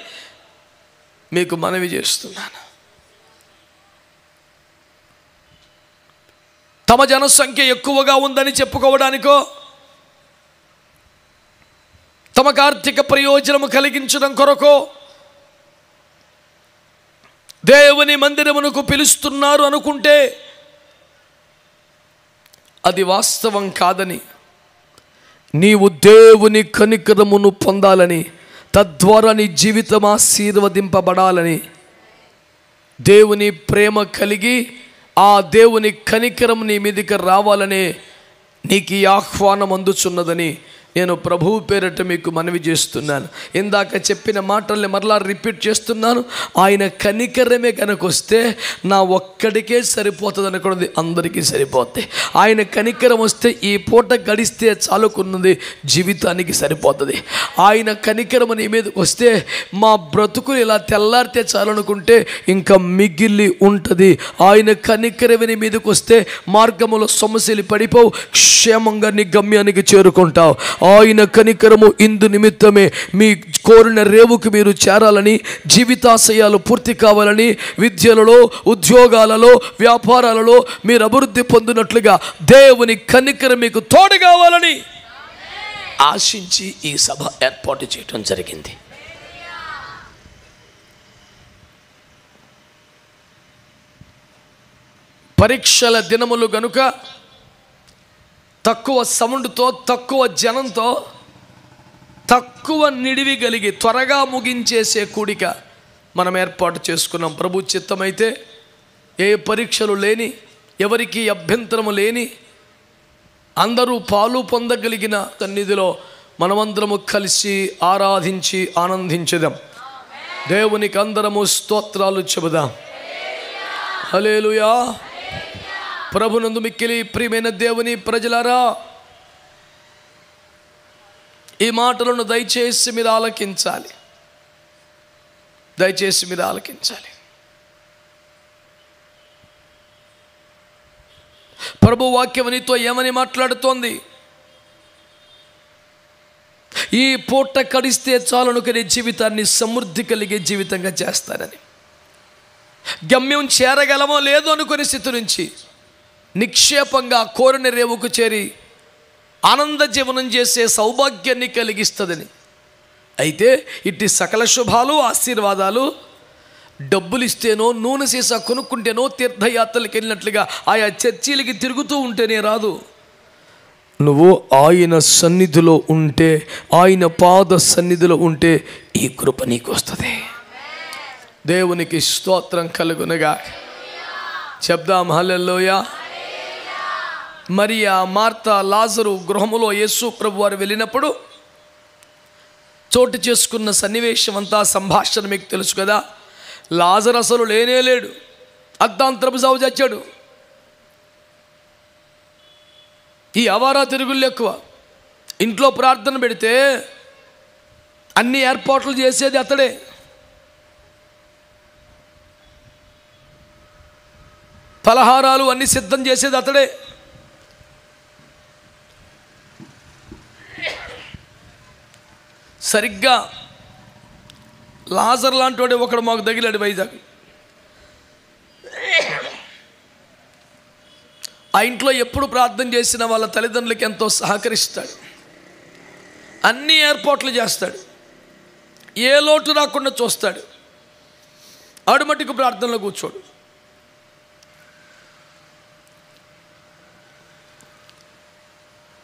A: మీకు మనవి చేస్తున్నాను. తమ జనసంఖ్య ఎక్కువగా ఉందని చెప్పుకోవడానికో, తమకు ఆర్థిక ప్రయోజనము కలిగించడం కొరకో దేవుని మందిరమునకు పిలుస్తున్నారు అనుకుంటే అది వాస్తవం కాదని నీవు దేవుని కనికరమును పొందాలని, తద్వారా నీ జీవితం ఆశీర్వదింపబడాలని, దేవుని ప్రేమ కలిగి ఆ దేవుని కనికరం నీ మీదకి రావాలని నీకు ఈ ఆహ్వానం అందుచున్నదని నేను ప్రభువు పేరట మీకు మనవి చేస్తున్నాను. ఇందాక చెప్పిన మాటల్ని మరలా రిపీట్ చేస్తున్నాను. ఆయన కనికరమే కనుక వస్తే నా ఒక్కడికే సరిపోతుంది అనుకున్నది అందరికీ సరిపోతుంది. ఆయన కనికరం వస్తే ఈ పూట గడిస్తే చాలుకున్నది జీవితానికి సరిపోతుంది. ఆయన కనికరం నీ మీదకి వస్తే మా బ్రతుకులు ఇలా తెల్లారితే చాలనుకుంటే ఇంకా మిగిలి ఉంటుంది. ఆయన కనికరం నీ మీదకి వస్తే మార్గములో సమస్యలు పడిపోవు, క్షేమంగా నీ గమ్యానికి చేరుకుంటావు. ఆయన కనికరము ఇందు నిమిత్తమే మీ కోరిన రేవుకు మీరు చేరాలని, జీవితాశయాలు పూర్తి కావాలని, విద్యలలో, ఉద్యోగాలలో, వ్యాపారాలలో మీరు అభివృద్ధి పొందినట్లుగా దేవుని కనికరం మీకు తోడు కావాలని ఆశించి ఈ సభ ఏర్పాటు చేయడం జరిగింది. పరీక్షల దినములు గనుక తక్కువ సౌండ్తో, తక్కువ జనంతో, తక్కువ నిడివి కలిగి త్వరగా ముగించేసే కూడిక మనం ఏర్పాటు చేసుకున్నాం. ప్రభు చిత్తమైతే ఏ పరీక్షలు లేని, ఎవరికి అభ్యంతరము లేని, అందరూ పాలు పొందగలిగిన సన్నిధిలో మనమందరము కలిసి ఆరాధించి ఆనందించుదాం. దేవునికి అందరము స్తోత్రాలు చెబుదాం. హల్లెలూయా. ప్రభునందు మిక్కిలి ప్రియమైన దేవుని ప్రజలారా, ఈ మాటలను దయచేసి మీరు ఆలకించాలి. దయచేసి మీరు ఆలకించాలి. ప్రభు వాక్యం నీతో ఏమని మాట్లాడుతోంది? ఈ పూట కడిస్తే చాలనుకునే జీవితాన్ని సమృద్ధి కలిగే జీవితంగా చేస్తానని, గమ్యం చేరగలమో లేదో అనుకునే స్థితి నుంచి నిక్షేపంగా కోరిన రేవుకు చేరి ఆనంద జీవనం చేసే సౌభాగ్యాన్ని కలిగిస్తుందని. అయితే ఇట్టి సకల శుభాలు, ఆశీర్వాదాలు డబ్బులు ఇస్తేనో, నూనె సీసా కొనుక్కుంటేనో, తీర్థయాత్రలకు వెళ్ళినట్లుగా ఆయా చర్చీలకి తిరుగుతూ ఉంటేనే రాదు. నువ్వు ఆయన సన్నిధిలో ఉంటే, ఆయన పాద సన్నిధిలో ఉంటే ఈ కృప నీకు వస్తుంది. దేవునికి స్తోత్రం కలుగునుగా. చెప్దాం హల్లెలూయా. మరియా, మార్తా, లాజరు గృహములో యేసు ప్రభు వారు వెళ్ళినప్పుడు చోటు చేసుకున్న సన్నివేశం అంతా, సంభాషణ మీకు తెలుసు కదా. లాజరు అసలు లేనే లేడు, అర్ధాంతరపు సావు చచ్చాడు. ఈ అవారా తిరుగుళ్ళు ఎక్కువ. ఇంట్లో ప్రార్థన పెడితే అన్ని ఏర్పాట్లు చేసేది అతడే. పలహారాలు అన్ని సిద్ధం చేసేది అతడే. సరిగ్గా లాజర్ లాంటి వాడు ఒకడు మాకు తగిలాడు వైజాగ్. ఆ ఇంట్లో ఎప్పుడు ప్రార్థన చేసిన వాళ్ళ తల్లిదండ్రులకి ఎంతో సహకరిస్తాడు, అన్ని ఏర్పాట్లు చేస్తాడు, ఏ లోటు రాకుండా చూస్తాడు. ఆడు మట్టుకు ప్రార్థనలో కూర్చోడు.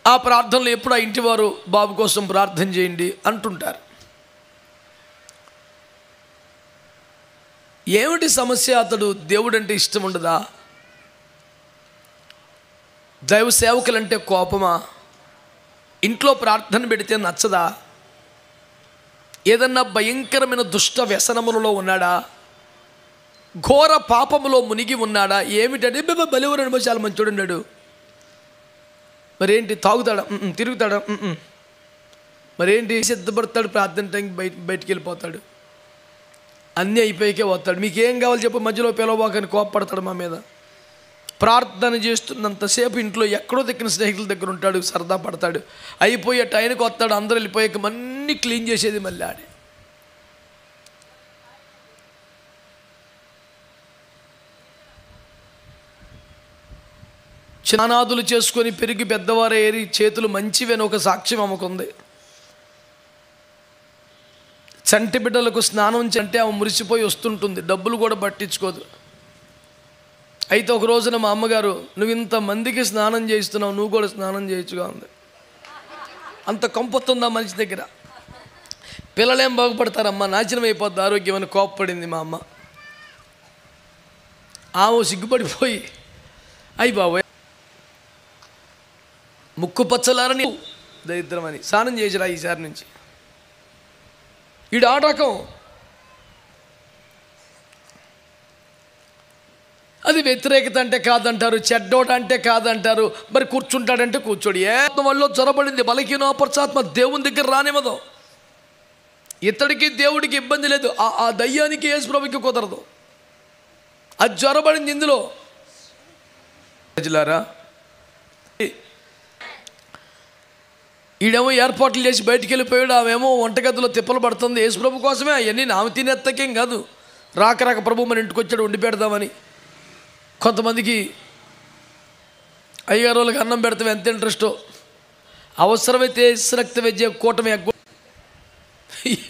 A: ఆ ప్రార్థనలు ఎప్పుడు ఆ ఇంటి వారు బాబు కోసం ప్రార్థన చేయండి అంటుంటారు. ఏమిటి సమస్య? అతడు దేవుడంటే ఇష్టం ఉండదా? దైవ సేవకులంటే కోపమా? ఇంట్లో ప్రార్థన పెడితే నచ్చదా? ఏదన్నా భయంకరమైన దుష్ట వ్యసనములలో ఉన్నాడా? ఘోర పాపములో మునిగి ఉన్నాడా? ఏమిటంటే బలివరని చాలా మంచోడు ఉన్నాడు. మరేంటి తాగుతాడా? తిరుగుతాడా? మరేంటి సిద్ధపడతాడు? ప్రార్థన టైంకి బయటికి వెళ్ళిపోతాడు. అన్నీ అయిపోయాకే వస్తాడు. మీకేం కావాలి చెప్పు, మధ్యలో పిలవబాకని కోపపడతాడు మా మీద. ప్రార్థన చేస్తున్నంతసేపు ఇంట్లో ఎక్కడో దగ్గర స్నేహితుల దగ్గర ఉంటాడు, సరదా పడతాడు. అయిపోయే టైంకి వస్తాడు, అందరూ వెళ్ళిపోయాక అన్నీ క్లీన్ చేసేది మళ్ళీ ఆడే. స్నానాదులు చేసుకొని పెరిగి పెద్దవారు ఏరి చేతులు మంచివని ఒక సాక్ష్యం అమ్మకుంది. చంటి బిడ్డలకు స్నానం అంటే ఆమె మురిసిపోయి వస్తుంటుంది, డబ్బులు కూడా పట్టించుకోదు. అయితే ఒక రోజున మా అమ్మగారు, నువ్వు ఇంతమందికి స్నానం చేస్తున్నావు, నువ్వు కూడా స్నానం చేయొచ్చుగా ఉంది. అంత కంపొత్తుందా మనిషి దగ్గర. పిల్లలేం బాగుపడతారమ్మా, నాశనం అయిపోద్ది ఆరోగ్యం అని కోపపడింది మా అమ్మ. ఆమె సిగ్గుపడిపోయి అయ్యి బాబోయ్ ముక్కు పచ్చలారని దరిద్రమని స్నానం చేసిరా ఈసారి నుంచి. ఈడు ఆ రకం. అది వ్యతిరేకత అంటే కాదంటారు, చెడ్డోట అంటే కాదంటారు, మరి కూర్చుంటాడంటే కూర్చోడు. ఏ వాళ్ళు చొరబడింది బలహీనోపరచాత్మ దేవుని దగ్గర రానివ్వదు. ఇతడికి దేవుడికి ఇబ్బంది లేదు, ఆ దయ్యానికి యేసుప్రభువుకి కుదరదు. అది జ్వరబడింది ఇందులో. ప్రజలారా, ఈడేమో ఏర్పాట్లు చేసి బయటికి వెళ్ళిపోయాడు, ఆమెమో వంటగదిలో తిప్పలు పడుతుంది. యేసుప్రభు కోసమే అవన్నీ ఆమె తినేత్తకేం కాదు, రాక ప్రభు మన ఇంటికి వచ్చాడు వండి పెడదామని. కొంతమందికి అయ్యగారు వాళ్ళకి అన్నం పెడతాం ఎంత ఇంట్రెస్టో, అవసరమైతే రక్త విద్య కూటమి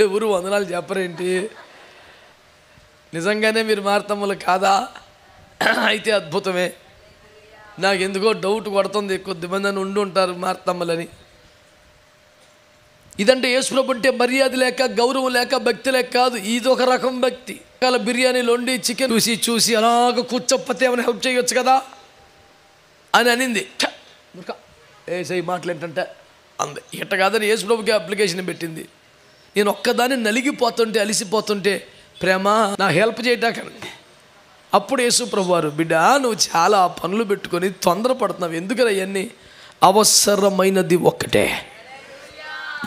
A: ఎవరు వందనాలు చెప్పరేంటి? నిజంగానే మీరు మార్తమ్మలు కాదా? అయితే అద్భుతమే. నాకు ఎందుకో డౌట్ కొడుతుంది, కొద్దిమంది అని ఉండి ఉంటారు మార్తమ్మలని. ఇదంటే యేసుప్రభు అంటే మర్యాద లేక గౌరవం లేక భక్తి లేక కాదు, ఇది ఒక రకం భక్తి. బిర్యానీలు వండి చికెన్ చూసి అలాగ కూర్చోకపోతే ఏమైనా హెల్ప్ చేయొచ్చు కదా అని అనింది. ఏసై మాటలు ఏంటంటే అంది. ఇట్ట కాదని యేసుప్రభుకి అప్లికేషన్ పెట్టింది. నేను ఒక్కదాన్ని నలిగిపోతుంటే అలిసిపోతుంటే ప్రేమ నా హెల్ప్ చేయటాకని. అప్పుడు యేసుప్రభు వారు, బిడ్డ నువ్వు చాలా పనులు పెట్టుకొని తొందరపడుతున్నావు, ఎందుకని అవన్నీ? అవసరమైనది ఒక్కటే,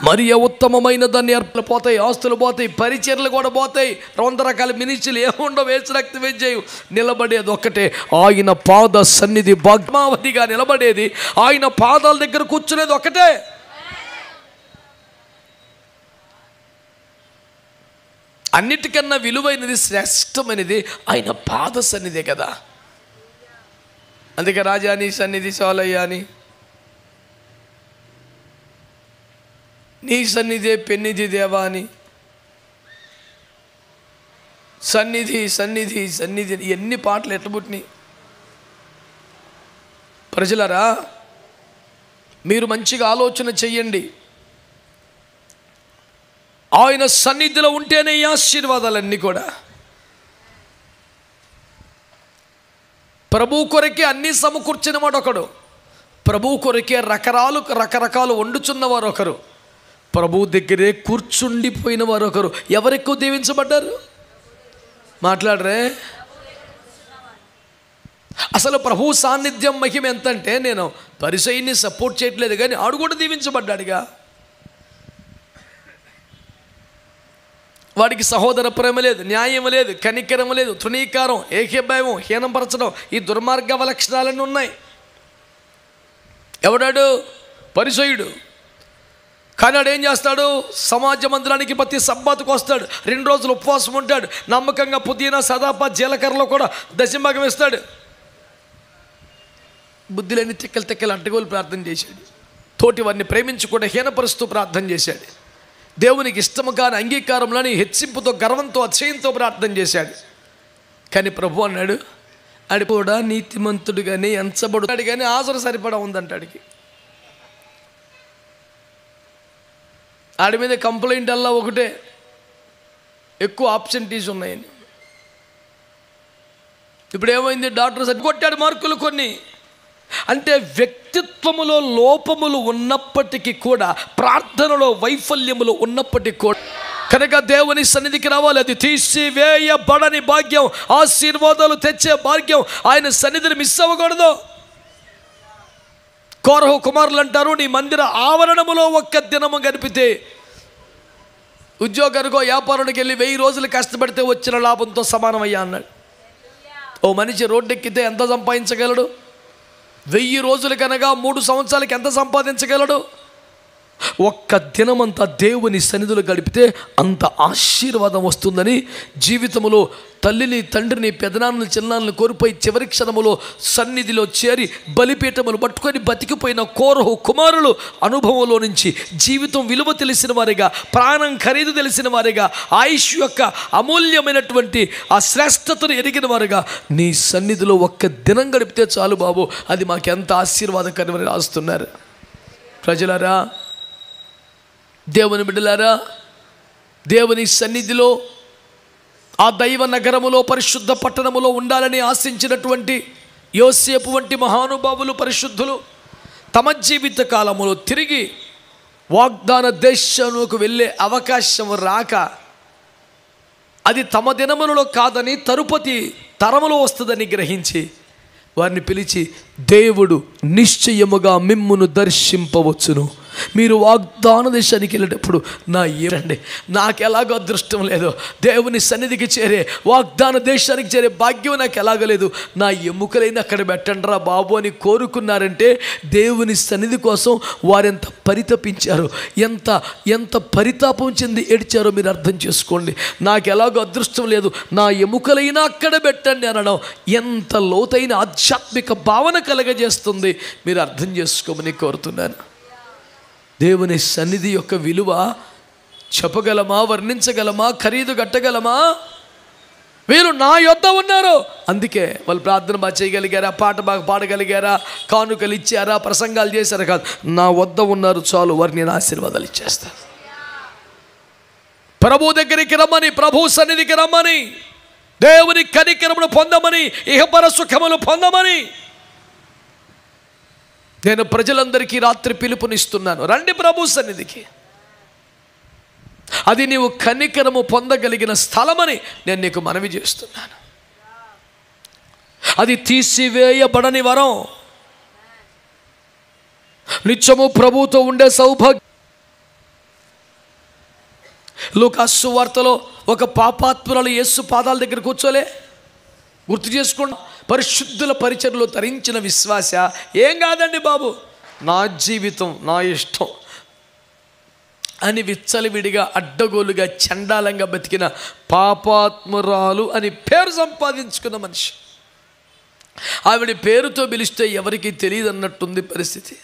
A: మరి ఉత్తమమైన దాన్ని ఏర్పలు పోతాయి, ఆస్తులు పోతాయి, పరిచర్లు కూడా పోతాయి, 100 రకాల మినిస్ట్రీలు ఏముండవు, వేసి రక్త వేజేయు. నిలబడేది ఒక్కటే, ఆయన పాద సన్నిధి భాగ్యమావధిగా నిలబడేది, ఆయన పాదాల దగ్గర కూర్చునేది ఒక్కటే. అన్నిటికన్నా విలువైనది శ్రేష్టమైనది ఆయన పాద సన్నిధే కదా. అందుకే రాజా నీ సన్నిధి చాలయ్యా అని, నీ సన్నిధే పెన్నిధి దేవా అని, సన్నిధి సన్నిధి సన్నిధి ఎన్ని పాటలు ఎట్టబుట్టినాయి. ప్రజలరా, మీరు మంచిగా ఆలోచన చెయ్యండి. ఆయన సన్నిధిలో ఉంటేనే ఈ ఆశీర్వాదాలన్నీ కూడా. ప్రభు కొరకే అన్నీ సమకూర్చిన వాడు ఒకడు, ప్రభు కొరకే రకరకాలు వండుచున్నవారు ఒకరు, ప్రభు దగ్గరే కూర్చుండిపోయిన వారు ఒకరు. ఎవరెక్కువ దీవించబడ్డారు? మాట్లాడరే. అసలు ప్రభు సాన్నిధ్యం మహిమ ఎంతంటే, నేను పరిసయ్యని సపోర్ట్ చేయట్లేదు కానీ ఆడు కూడా దీవించబడ్డాడుగా. వాడికి సహోదర ప్రేమ లేదు, న్యాయం లేదు, కనికరం లేదు, తృణీకారం, ఏకభావం, హీనపరచడం, ఈ దుర్మార్గ లక్షణాలన్నీ ఉన్నాయి. ఎవడాడు? పరిసయ్యుడు. కానీ వాడు ఏం చేస్తాడు? సమాజ మందిరానికి ప్రతి సబ్బాతుకు వస్తాడు, 2 రోజులు ఉపవాసం ఉంటాడు, నమ్మకంగా పుదీనా సదాపా జీలకర్రలో కూడా దశంభాగం ఇస్తాడు. బుద్ధి లేని తిక్కలు అడ్డగోలు ప్రార్థన చేశాడు, తోటి వారిని ప్రేమించకుండా హీనపరుస్తూ ప్రార్థన చేశాడు, దేవునికి ఇష్టము కాని అంగీకారంలోని హెచ్చింపుతో గర్వంతో అతిశయంతో ప్రార్థన చేశాడు. కానీ ప్రభు అన్నాడు, ఆడి కూడా నీతిమంతుడుగానే ఎంచబడుతాడు కానీ ఆసర సరిపడా ఉందంటాడికి. ఆడి మీద కంప్లైంట్ అలా ఒకటే, ఎక్కువ ఆబ్సెంటీస్ ఉన్నాయని. ఇప్పుడు ఏమైంది? డాక్టర్ కొట్టాడు మార్కులు కొన్ని. అంటే వ్యక్తిత్వములో లోపములు ఉన్నప్పటికీ కూడా, ప్రార్థనలో వైఫల్యములు ఉన్నప్పటికీ కూడా, కనుక దేవుని సన్నిధికి రావాలి. అది తీసివేయబడని భాగ్యం, ఆశీర్వాదాలు తెచ్చే భాగ్యం. ఆయన సన్నిధిని మిస్ అవ్వకూడదు. కోరహు కుమారులు అంటారు, నీ మందిర ఆవరణములో ఒక్క దినము గడిపితే, ఉద్యోగానికో వ్యాపారానికి వెళ్ళి 1000 రోజులు కష్టపడితే వచ్చిన లాభంతో సమానమయ్యా అన్నాడు. ఓ మనిషి రోడ్డెక్కితే ఎంత సంపాదించగలడు? 1000 రోజులు కనుక 3 సంవత్సరాలకి ఎంత సంపాదించగలడు? ఒక్క దినమంతా దేవుని సన్నిధిలో గడిపితే అంత ఆశీర్వాదం వస్తుందని, జీవితంలో తల్లిని, తండ్రిని, పెదనాన్నని, చిన్నాన్నని కోల్పోయి చివరి క్షణములో సన్నిధిలో చేరి బలిపీఠములు పట్టుకొని బతికిపోయిన కోరహు కుమారులు అనుభవంలో నుంచి జీవితం విలువ తెలిసిన వారిగా, ప్రాణం ఖరీదు తెలిసిన వారిగా, ఆయుష్ యొక్క అమూల్యమైనటువంటి ఆ శ్రేష్టతను ఎరిగిన వారిగా, నీ సన్నిధిలో ఒక్క దినం గడిపితే చాలు బాబు, అది మాకెంత ఆశీర్వాదకరమని రాస్తున్నారు. ప్రజలారా, దేవుని బిడ్డలారా, దేవుని సన్నిధిలో ఆ దైవ నగరములో పరిశుద్ధ పట్టణములో ఉండాలని ఆశించినటువంటి యోసేపు వంటి మహానుభావులు పరిశుద్ధులు తమ జీవిత కాలములో తిరిగి వాగ్దాన దేశంలోకి వెళ్ళే అవకాశం రాక, అది తమ దినములలో కాదని తరుపతి తరములో వస్తుందని గ్రహించి వారిని పిలిచి, దేవుడు నిశ్చయముగా మిమ్మును దర్శింపవచ్చును, మీరు వాగ్దాన దేశానికి వెళ్ళేటప్పుడు నా ఏరండి, నాకు ఎలాగో అదృష్టం లేదు, దేవుని సన్నిధికి చేరే వాగ్దాన దేశానికి చేరే భాగ్యం నాకు ఎలాగలేదు, నా ఎముకలైన అక్కడ పెట్టండి రా బాబు అని కోరుకున్నారంటే దేవుని సన్నిధి కోసం వారెంత పరితపించారు, ఎంత ఎంత పరితాపం చెంది ఏడ్చారో మీరు అర్థం చేసుకోండి. నాకు ఎలాగో అదృష్టం లేదు, నా ఎముకలైనా అక్కడ పెట్టండి అనడం ఎంత లోతైన ఆధ్యాత్మిక భావన కలగజేస్తుంది మీరు అర్థం చేసుకోమని కోరుతున్నాను. దేవుని సన్నిధి యొక్క విలువ చెప్పగలమా, వర్ణించగలమా, ఖరీదు కట్టగలమా? వీరు నా యొద్ద ఉన్నారు, అందుకే వాళ్ళు ప్రార్థన బాగా చేయగలిగారా, పాట బాగా పాడగలిగారా, కానుకలు ఇచ్చారా, ప్రసంగాలు చేశారా? కాదు, నా వద్ద ఉన్నారు చాలు, వారిని నేను ఆశీర్వాదాలు ఇచ్చేస్తాను. ప్రభు దగ్గరికి రమ్మని, ప్రభు సన్నిధికి రమ్మని, దేవుని కనికరమును పొందమని, ఇహపర సుఖములు పొందమని నేను ప్రజలందరికీ రాత్రి పిలుపునిస్తున్నాను. రండి ప్రభు సన్నిధికి. అది నీవు కనికరము పొందగలిగిన స్థలమని నేను నీకు మనవి చేస్తున్నాను. అది తీసివేయబడని వరం, నిత్యము ప్రభుతో ఉండే సౌభాగ్యం. లూకాసు సువార్తలో ఒక పాపాత్మురాలు యేసు పాదాల దగ్గర కూర్చోలే, గుర్తు చేసుకోండి. పరిశుద్ధుల పరిచర్లో తరించిన విశ్వాస, ఏం కాదండి బాబు, నా జీవితం నా ఇష్టం అని విచ్చలవిడిగా అడ్డగోలుగా చండాలంగా బతికిన పాపాత్మురాలు అని పేరు సంపాదించుకున్న మనిషి. ఆవిడ పేరుతో పిలిస్తే ఎవరికి తెలియదు అన్నట్టుంది పరిస్థితి.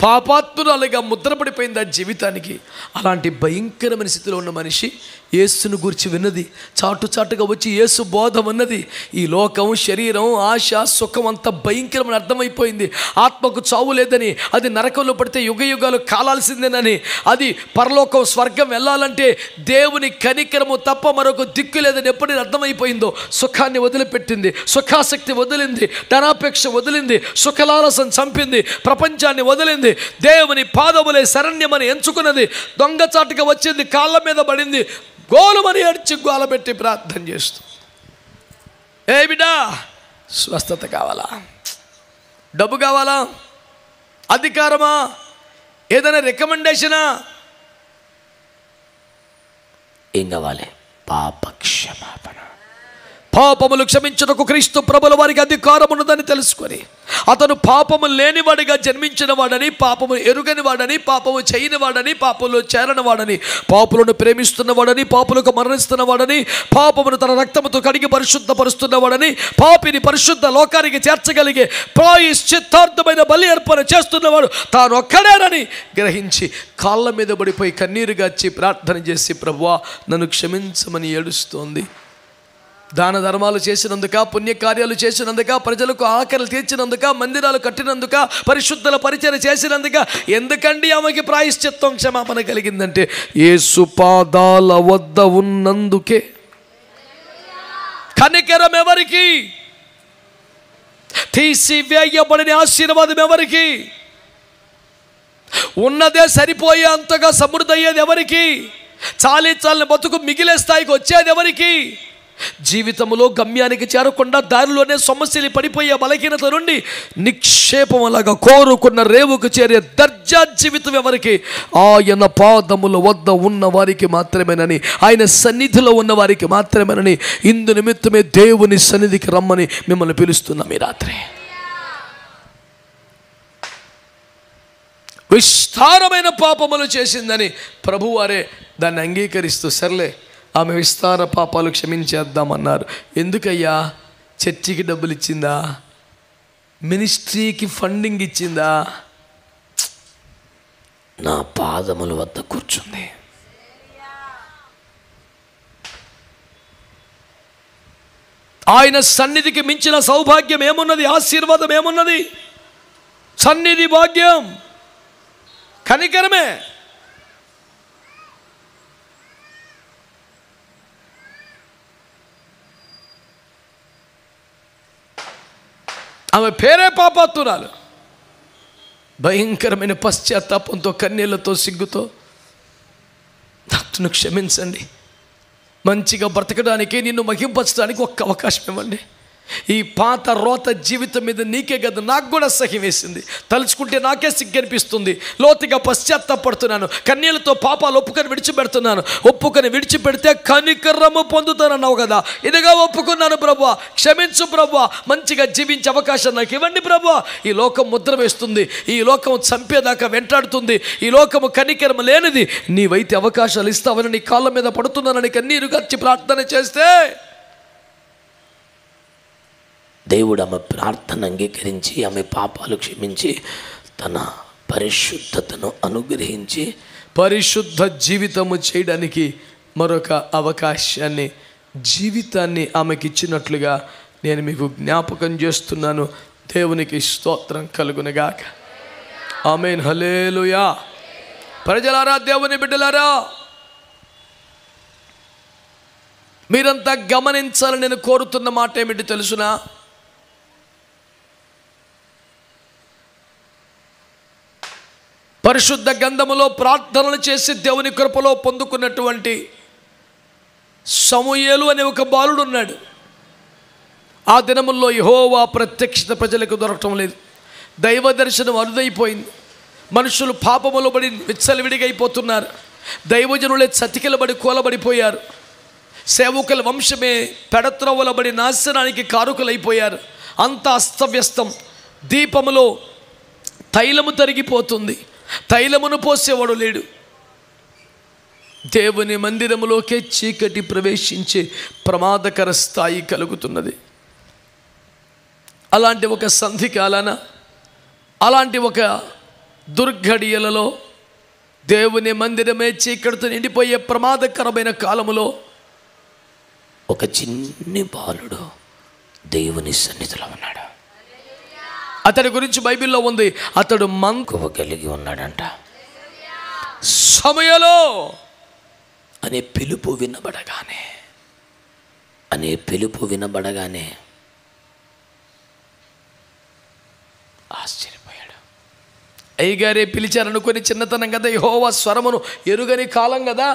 A: పాపాత్మురాలుగా ముద్రపడిపోయింది ఆ జీవితానికి. అలాంటి భయంకరమైన స్థితిలో ఉన్న మనిషి యేసును గురించి విన్నది, చాటుగా వచ్చి యేసు బోధం అన్నది. ఈ లోకం, శరీరం, ఆశ, సుఖం అంత భయంకరమని అర్థమైపోయింది. ఆత్మకు చావు లేదని, అది నరకంలో పడితే యుగ యుగాలు కాలాల్సిందేనని, అది పరలోకం స్వర్గం వెళ్ళాలంటే దేవుని కనికరము తప్ప మరొక దిక్కు లేదని ఎప్పుడైనా అర్థమైపోయిందో సుఖాన్ని వదిలిపెట్టింది, సుఖాసక్తి వదిలింది, ధనాపేక్ష వదిలింది, సుఖలాలసం చంపింది, ప్రపంచాన్ని వదిలింది, దేవుని పాదములే శరణ్యమని ఎంచుకున్నది, దొంగచాటుగా వచ్చింది, కాళ్ళ మీద పడింది, గోలుమని అడిచి గోలబెట్టి ప్రార్థన చేస్తూ, ఏ బిడ్డా స్వస్థత కావాలా, డబ్బు కావాలా, అధికారమా, ఏదైనా రికమెండేషనా, ఏం కావాలి? పాప క్షమాపణ. పాపములు క్షమించుటకు క్రీస్తు ప్రభుల వారికి అధికారం ఉన్నదని తెలుసుకొని అతను పాపము లేనివాడిగా జన్మించిన వాడని, పాపము ఎరుగని వాడని, పాపము చేయని వాడని, పాపంలో చేరని వాడని, పాపులను ప్రేమిస్తున్నవాడని, పాపులకు మరణిస్తున్నవాడని, పాపమును తన రక్తముతో కడిగి పరిశుద్ధపరుస్తున్నవాడని, పాపిని పరిశుద్ధ లోకానికి చేర్చగలిగే ప్రాయశ్చిత్తార్థమైన బలి అర్పణ చేస్తున్నవాడు తాను ఒక్కడేనని గ్రహించి కాళ్ళ మీద పడిపోయి కన్నీరుగాచి ప్రార్థన చేసి, ప్రభువా నన్ను క్షమించమని ఏడుస్తోంది. దాన ధర్మాలు చేసినందుక, పుణ్యకార్యాలు చేసినందుక, ప్రజలకు ఆకలి తీర్చినందుక, మందిరాలు కట్టినందుక, పరిశుద్ధుల పరిచర్య చేసినందుక, ఎందుకండి ఆమెకి ప్రాయశ్చిత్తం క్షమాపణ కలిగిందంటే యేసు పాదాల వద్ద ఉన్నందుకే. కనికరం ఎవరికి? తీసివేయబడిన ఆశీర్వాదం ఎవరికి? ఉన్నదే సరిపోయే అంతగా సమృద్ధి అయ్యేది ఎవరికి? చాలిన బతుకు మిగిలే స్థాయికి వచ్చేది ఎవరికి? జీవితంలో గమ్యానికి చేరకుండా దారిలోనే సమస్యలు పడిపోయే బలహీనత నుండి నిక్షేపం అలాగా కోరుకున్న రేవుకు చేరే దర్జా జీవితం ఎవరికి? ఆయన పాదముల వద్ద ఉన్న వారికి మాత్రమేనని, ఆయన సన్నిధిలో ఉన్న వారికి మాత్రమేనని, ఇందు నిమిత్తమే దేవుని సన్నిధికి రమ్మని మిమ్మల్ని పిలుస్తున్నాం ఈ రాత్రి. విస్తారమైన పాపములు చేసిందని ప్రభువారే దాన్ని అంగీకరిస్తూ, సర్లే ఆమె విస్తార పాపాలు క్షమించేద్దామన్నారు. ఎందుకయ్యా? చర్చికి డబ్బులు ఇచ్చిందా? మినిస్ట్రీకి ఫండింగ్ ఇచ్చిందా? నా పాదముల వద్ద కూర్చుంది. ఆయన సన్నిధికి మించిన సౌభాగ్యం ఏమున్నది? ఆశీర్వాదం ఏమున్నది? సన్నిధి భాగ్యం, కనికరమే. ఆమె పేరే పాపాత్మురాలు. భయంకరమైన పశ్చాత్తాపంతో, కన్నీళ్లతో, సిగ్గుతో, నన్ను క్షమించండి, మంచిగా బ్రతకడానికి, నిన్ను మహింపరచడానికి ఒక్క అవకాశం ఇవ్వండి. ఈ పాత రోత జీవితం మీద నీకే కదా, నాకు కూడా సహ్యం వేసింది, తలుచుకుంటే నాకే సిగ్గనిపిస్తుంది, లోతుగా పశ్చాత్తాపడుతున్నాను, కన్నీళ్లతో పాపాలు ఒప్పుకొని విడిచిపెడుతున్నాను. ఒప్పుకొని విడిచిపెడితే కనికరము పొందుతానన్నావు కదా, ఇదిగా ఒప్పుకున్నాను ప్రభువా, క్షమించు ప్రభువా, మంచిగా జీవించే అవకాశం నాకు ఇవ్వండి ప్రభువా. ఈ లోకం ముద్ర వేస్తుంది, ఈ లోకం చంపేదాకా వెంటాడుతుంది, ఈ లోకము కనికరం లేనిది, నీవైతే అవకాశాలు ఇస్తావని నీ కాళ్ళ మీద పడుతున్నానని కన్నీరు గచ్చి ప్రార్థన చేస్తే
C: దేవుడు ఆమె ప్రార్థన అంగీకరించి ఆమె పాపాలు క్షమించి తన పరిశుద్ధతను అనుగ్రహించి
A: పరిశుద్ధ జీవితము చేయడానికి మరొక అవకాశాన్ని, జీవితాన్ని ఆమెకి ఇచ్చినట్లుగా నేను మీకు జ్ఞాపకం చేస్తున్నాను. దేవునికి స్తోత్రం కలుగునుగాక. ఆమేన్, హల్లెలూయా. ప్రజలారా, దేవుని బిడ్డలారా, మీరంతా గమనించాలని నేను కోరుతున్న మాట ఏమిటి తెలుసునా? పరిశుద్ధ గ్రంథములో ప్రార్థనలు చేసి దేవుని కృపలో పొందుకున్నటువంటి సమూయేలు అనే ఒక బాలుడు ఉన్నాడు. ఆ దినముల్లో యెహోవా ప్రత్యక్షత ప్రజలకు దొరకటం లేదు, దైవ దర్శనం అరుదైపోయింది, మనుషులు పాపములో పడి విచ్చలవిడిగైపోతున్నారు, దైవజనులే చతికిలబడి కూలబడిపోయారు, సేవకుల వంశమే పెడత్రవలబడి నాశనానికి కారుకులైపోయారు. అంత అస్తవ్యస్తం. దీపములో తైలము తరిగిపోతుంది, తైలమును పోసేవాడు లేడు. దేవుని మందిరములోకే చీకటి ప్రవేశించే ప్రమాదకర స్థాయి కలుగుతున్నది. అలాంటి ఒక సంధి కాలాన, అలాంటి ఒక దుర్ఘడియలలో, దేవుని మందిరమే చీకటితో నిండిపోయే ప్రమాదకరమైన కాలములో
C: ఒక చిన్ని బాలుడు దేవుని సన్నిధిలో ఉన్నాడు.
A: అతడి గురించి బైబిల్లో ఉంది, అతడు
C: మక్కువ కలిగి ఉన్నాడంట.
A: సమయలో
C: అనే పిలుపు వినబడగానే ఆశ్చర్యపోయాడు.
A: అయ్యగారే పిలిచారనుకొని చిన్నతనం కదా, యెహోవా స్వరమును ఎరుగని కాలం కదా,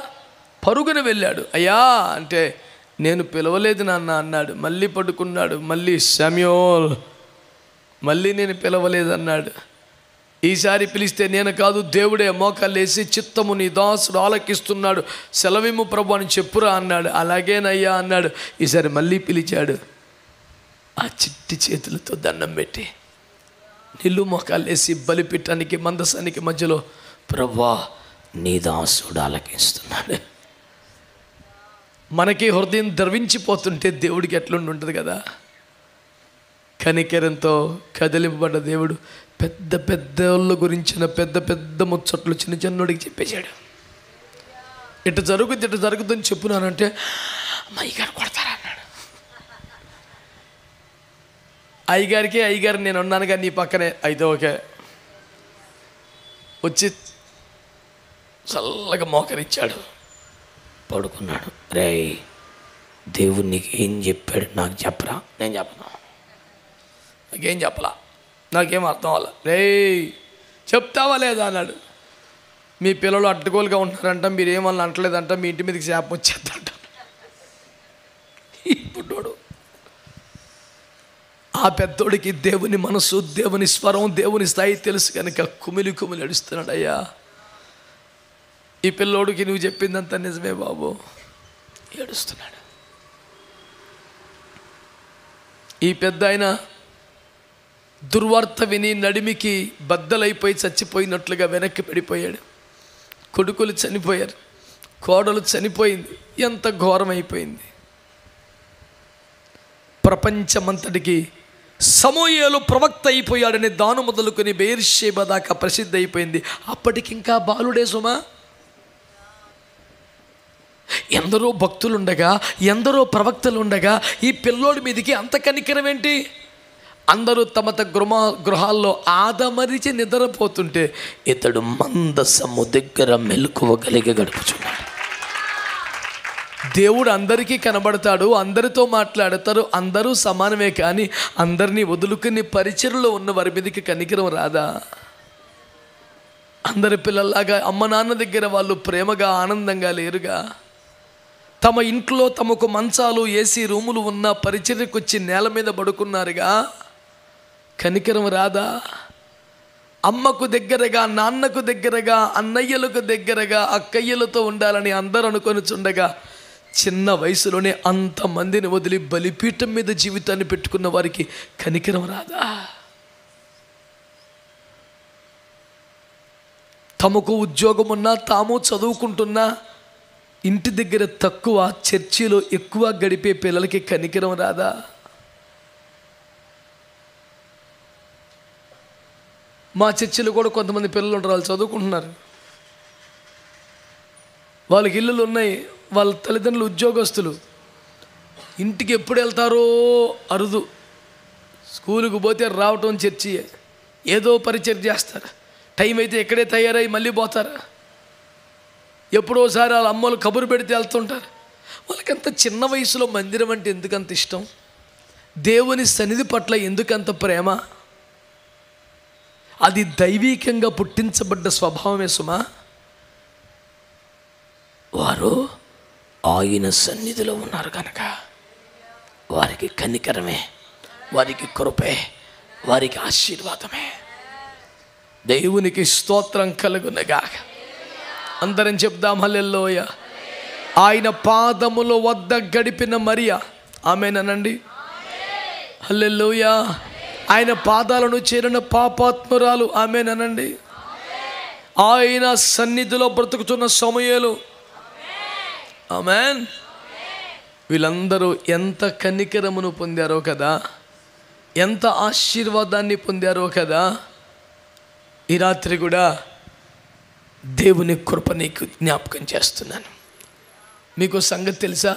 A: పరుగున వెళ్ళాడు. అయ్యా అంటే, నేను పిలవలేదు నాన్న అన్నాడు. మళ్ళీ పడుకున్నాడు. మళ్ళీ శామ్యూల్, మళ్ళీ నేను పిలవలేదన్నాడు. ఈసారి పిలిస్తే నేను కాదు దేవుడే మోకాళ్ళేసి, చిత్తము నీ దాసుడు ఆలకిస్తున్నాడు, సెలవిమ్ము ప్రభు అని చెప్పురా అన్నాడు. అలాగేనయ్యా అన్నాడు. ఈసారి మళ్ళీ పిలిచాడు. ఆ చిట్టి చేతులతో దండం పెట్టి నిల్లు మోకాళ్ళేసి బలిపీఠానికి మందసానికి మధ్యలో,
C: ప్రభువా నీ దాసుడు ఆలకిస్తున్నాడు.
A: మనకి హృదయం ద్రవించిపోతుంటే దేవుడికి ఎట్లుండి ఉంటుంది కదా. కనికరంతో కదిలింపబడ్డ దేవుడు పెద్ద పెద్దోళ్ళ గురించిన పెద్ద పెద్ద ముచ్చట్లు చిన్న చిన్నోడికి చెప్పేశాడు. ఇటు జరుగుతుందని చెప్పున్నానంటే అయ్యగారు కొడతారా అన్నాడు. అయ్యగారు నేను ఉన్నాను కానీ నీ పక్కనే అయితే ఓకే. వచ్చి చల్లగా మోకరిచ్చాడు,
C: పడుకున్నాడు. రే, దేవుడు నీకు ఏం చెప్పాడు నాకు చెప్పరా? నేను చెప్పను.
A: నాకేం చెప్పలా, నాకేం అర్థం అవ్వాల. రే చెప్తావా లేదా అన్నాడు. మీ పిల్లలు అడ్డగోలుగా ఉంటున్నారంట, మీరు ఏమన్నా అంటలేదంట, మీ ఇంటి మీదకి శాపం వచ్చేద్దంట. ఇప్పుడు ఆ పెద్దోడికి దేవుని మనసు, దేవుని స్వరం, దేవుని స్థాయి తెలుసు కనుక కుమిలి అడుస్తున్నాడు. అయ్యా ఈ పిల్లోడికి నువ్వు చెప్పిందంతా నిజమే బాబు, ఏడుస్తున్నాడు. ఈ పెద్ద ఆయన దుర్వార్త విని నడిమికి బద్దలైపోయి చచ్చిపోయినట్లుగా వెనక్కి పడిపోయాడు. కొడుకులు చనిపోయారు, కోడలు చనిపోయింది. ఎంత ఘోరమైపోయింది. ప్రపంచమంతటికి సమూయేలు ప్రవక్త అయిపోయాడని దాను మొదలుకొని బెయేర్షెబా దాకా ప్రసిద్ధి అయిపోయింది. అప్పటికింకా బాలుడే సుమా. ఎందరో భక్తులుండగా, ఎందరో ప్రవక్తలుండగా ఈ పిల్లోడి మీదకి అంత కనికరం ఏంటి? అందరూ తమ గృహాల్లో ఆదమరిచి నిద్రపోతుంటే ఇతడు మందసము దగ్గర మెలకువ కలిగి గడుపుచున్నాడు. దేవుడు అందరికీ కనబడతాడు, అందరితో మాట్లాడతారు, అందరూ సమానమే. కానీ అందరినీ వదులుకుని పరిచర్లో ఉన్న వారి మీదకి కనికరం రాదా? అందరి పిల్లల్లాగా అమ్మ నాన్న దగ్గర వాళ్ళు ప్రేమగా ఆనందంగా లేరుగా? తమ ఇంట్లో తమకు మంచాలు ఏసీ రూములు ఉన్న పరిచర్యకు వచ్చి నేల మీద పడుకున్నారుగా, కనికరం రాదా? అమ్మకు దగ్గరగా, నాన్నకు దగ్గరగా, అన్నయ్యలకు దగ్గరగా, అక్కయ్యలతో ఉండాలని అందరూ అనుకొని చుండగా చిన్న వయసులోనే అంతమందిని వదిలి బలిపీఠం మీద జీవితాన్ని పెట్టుకున్న వారికి కనికరం రాదా? తమకు ఉద్యోగం ఉన్నా, తాము చదువుకుంటున్నా, ఇంటి దగ్గర తక్కువ, చర్చిలో ఎక్కువ గడిపే పిల్లలకి కనికరం రాదా? మా చర్చిలో కూడా కొంతమంది పిల్లలు ఉంటారు, వాళ్ళు చదువుకుంటున్నారు, వాళ్ళకి ఇల్లులు ఉన్నాయి, వాళ్ళ తల్లిదండ్రులు ఉద్యోగస్తులు, ఇంటికి ఎప్పుడు వెళ్తారో అరుదు. స్కూలుకు పోతే రావటం చర్చి, ఏదో పరిచయం చేస్తారు, టైం అయితే ఎక్కడే తయారై మళ్ళీ పోతారు. ఎప్పుడోసారి వాళ్ళ అమ్మలు కబురు పెడితే వెళ్తుంటారు. వాళ్ళకంత చిన్న వయసులో మందిరం అంటే ఎందుకంత ఇష్టం? దేవుని సన్నిధి పట్ల ఎందుకంత ప్రేమ? అది దైవీకంగా పుట్టించబడ్డ స్వభావమే సుమా.
C: వారు ఆయన సన్నిధిలో ఉన్నారు కనుక వారికి కనికరమే, వారికి కృపే, వారికి ఆశీర్వాదమే.
A: దేవునికి స్తోత్రం కలుగునగా. అందరం చెప్దాం హల్లెలూయ. ఆయన పాదముల వద్ద గడిపిన మరియా, ఆమేనండి, హల్లెలూయ. ఆయన పాదాలను చేరిన పాపాత్మురాలు, ఆమేనండి. ఆయన సన్నిధిలో బ్రతుకుతున్న సమూయేలు, ఆమేన్. వీళ్ళందరూ ఎంత కనికరమును పొందారో కదా, ఎంత ఆశీర్వాదాన్ని పొందారో కదా. ఈ రాత్రి కూడా దేవుని కృప నీకు జ్ఞాపకం చేస్తున్నాను. మీకు సంగతి తెలుసా?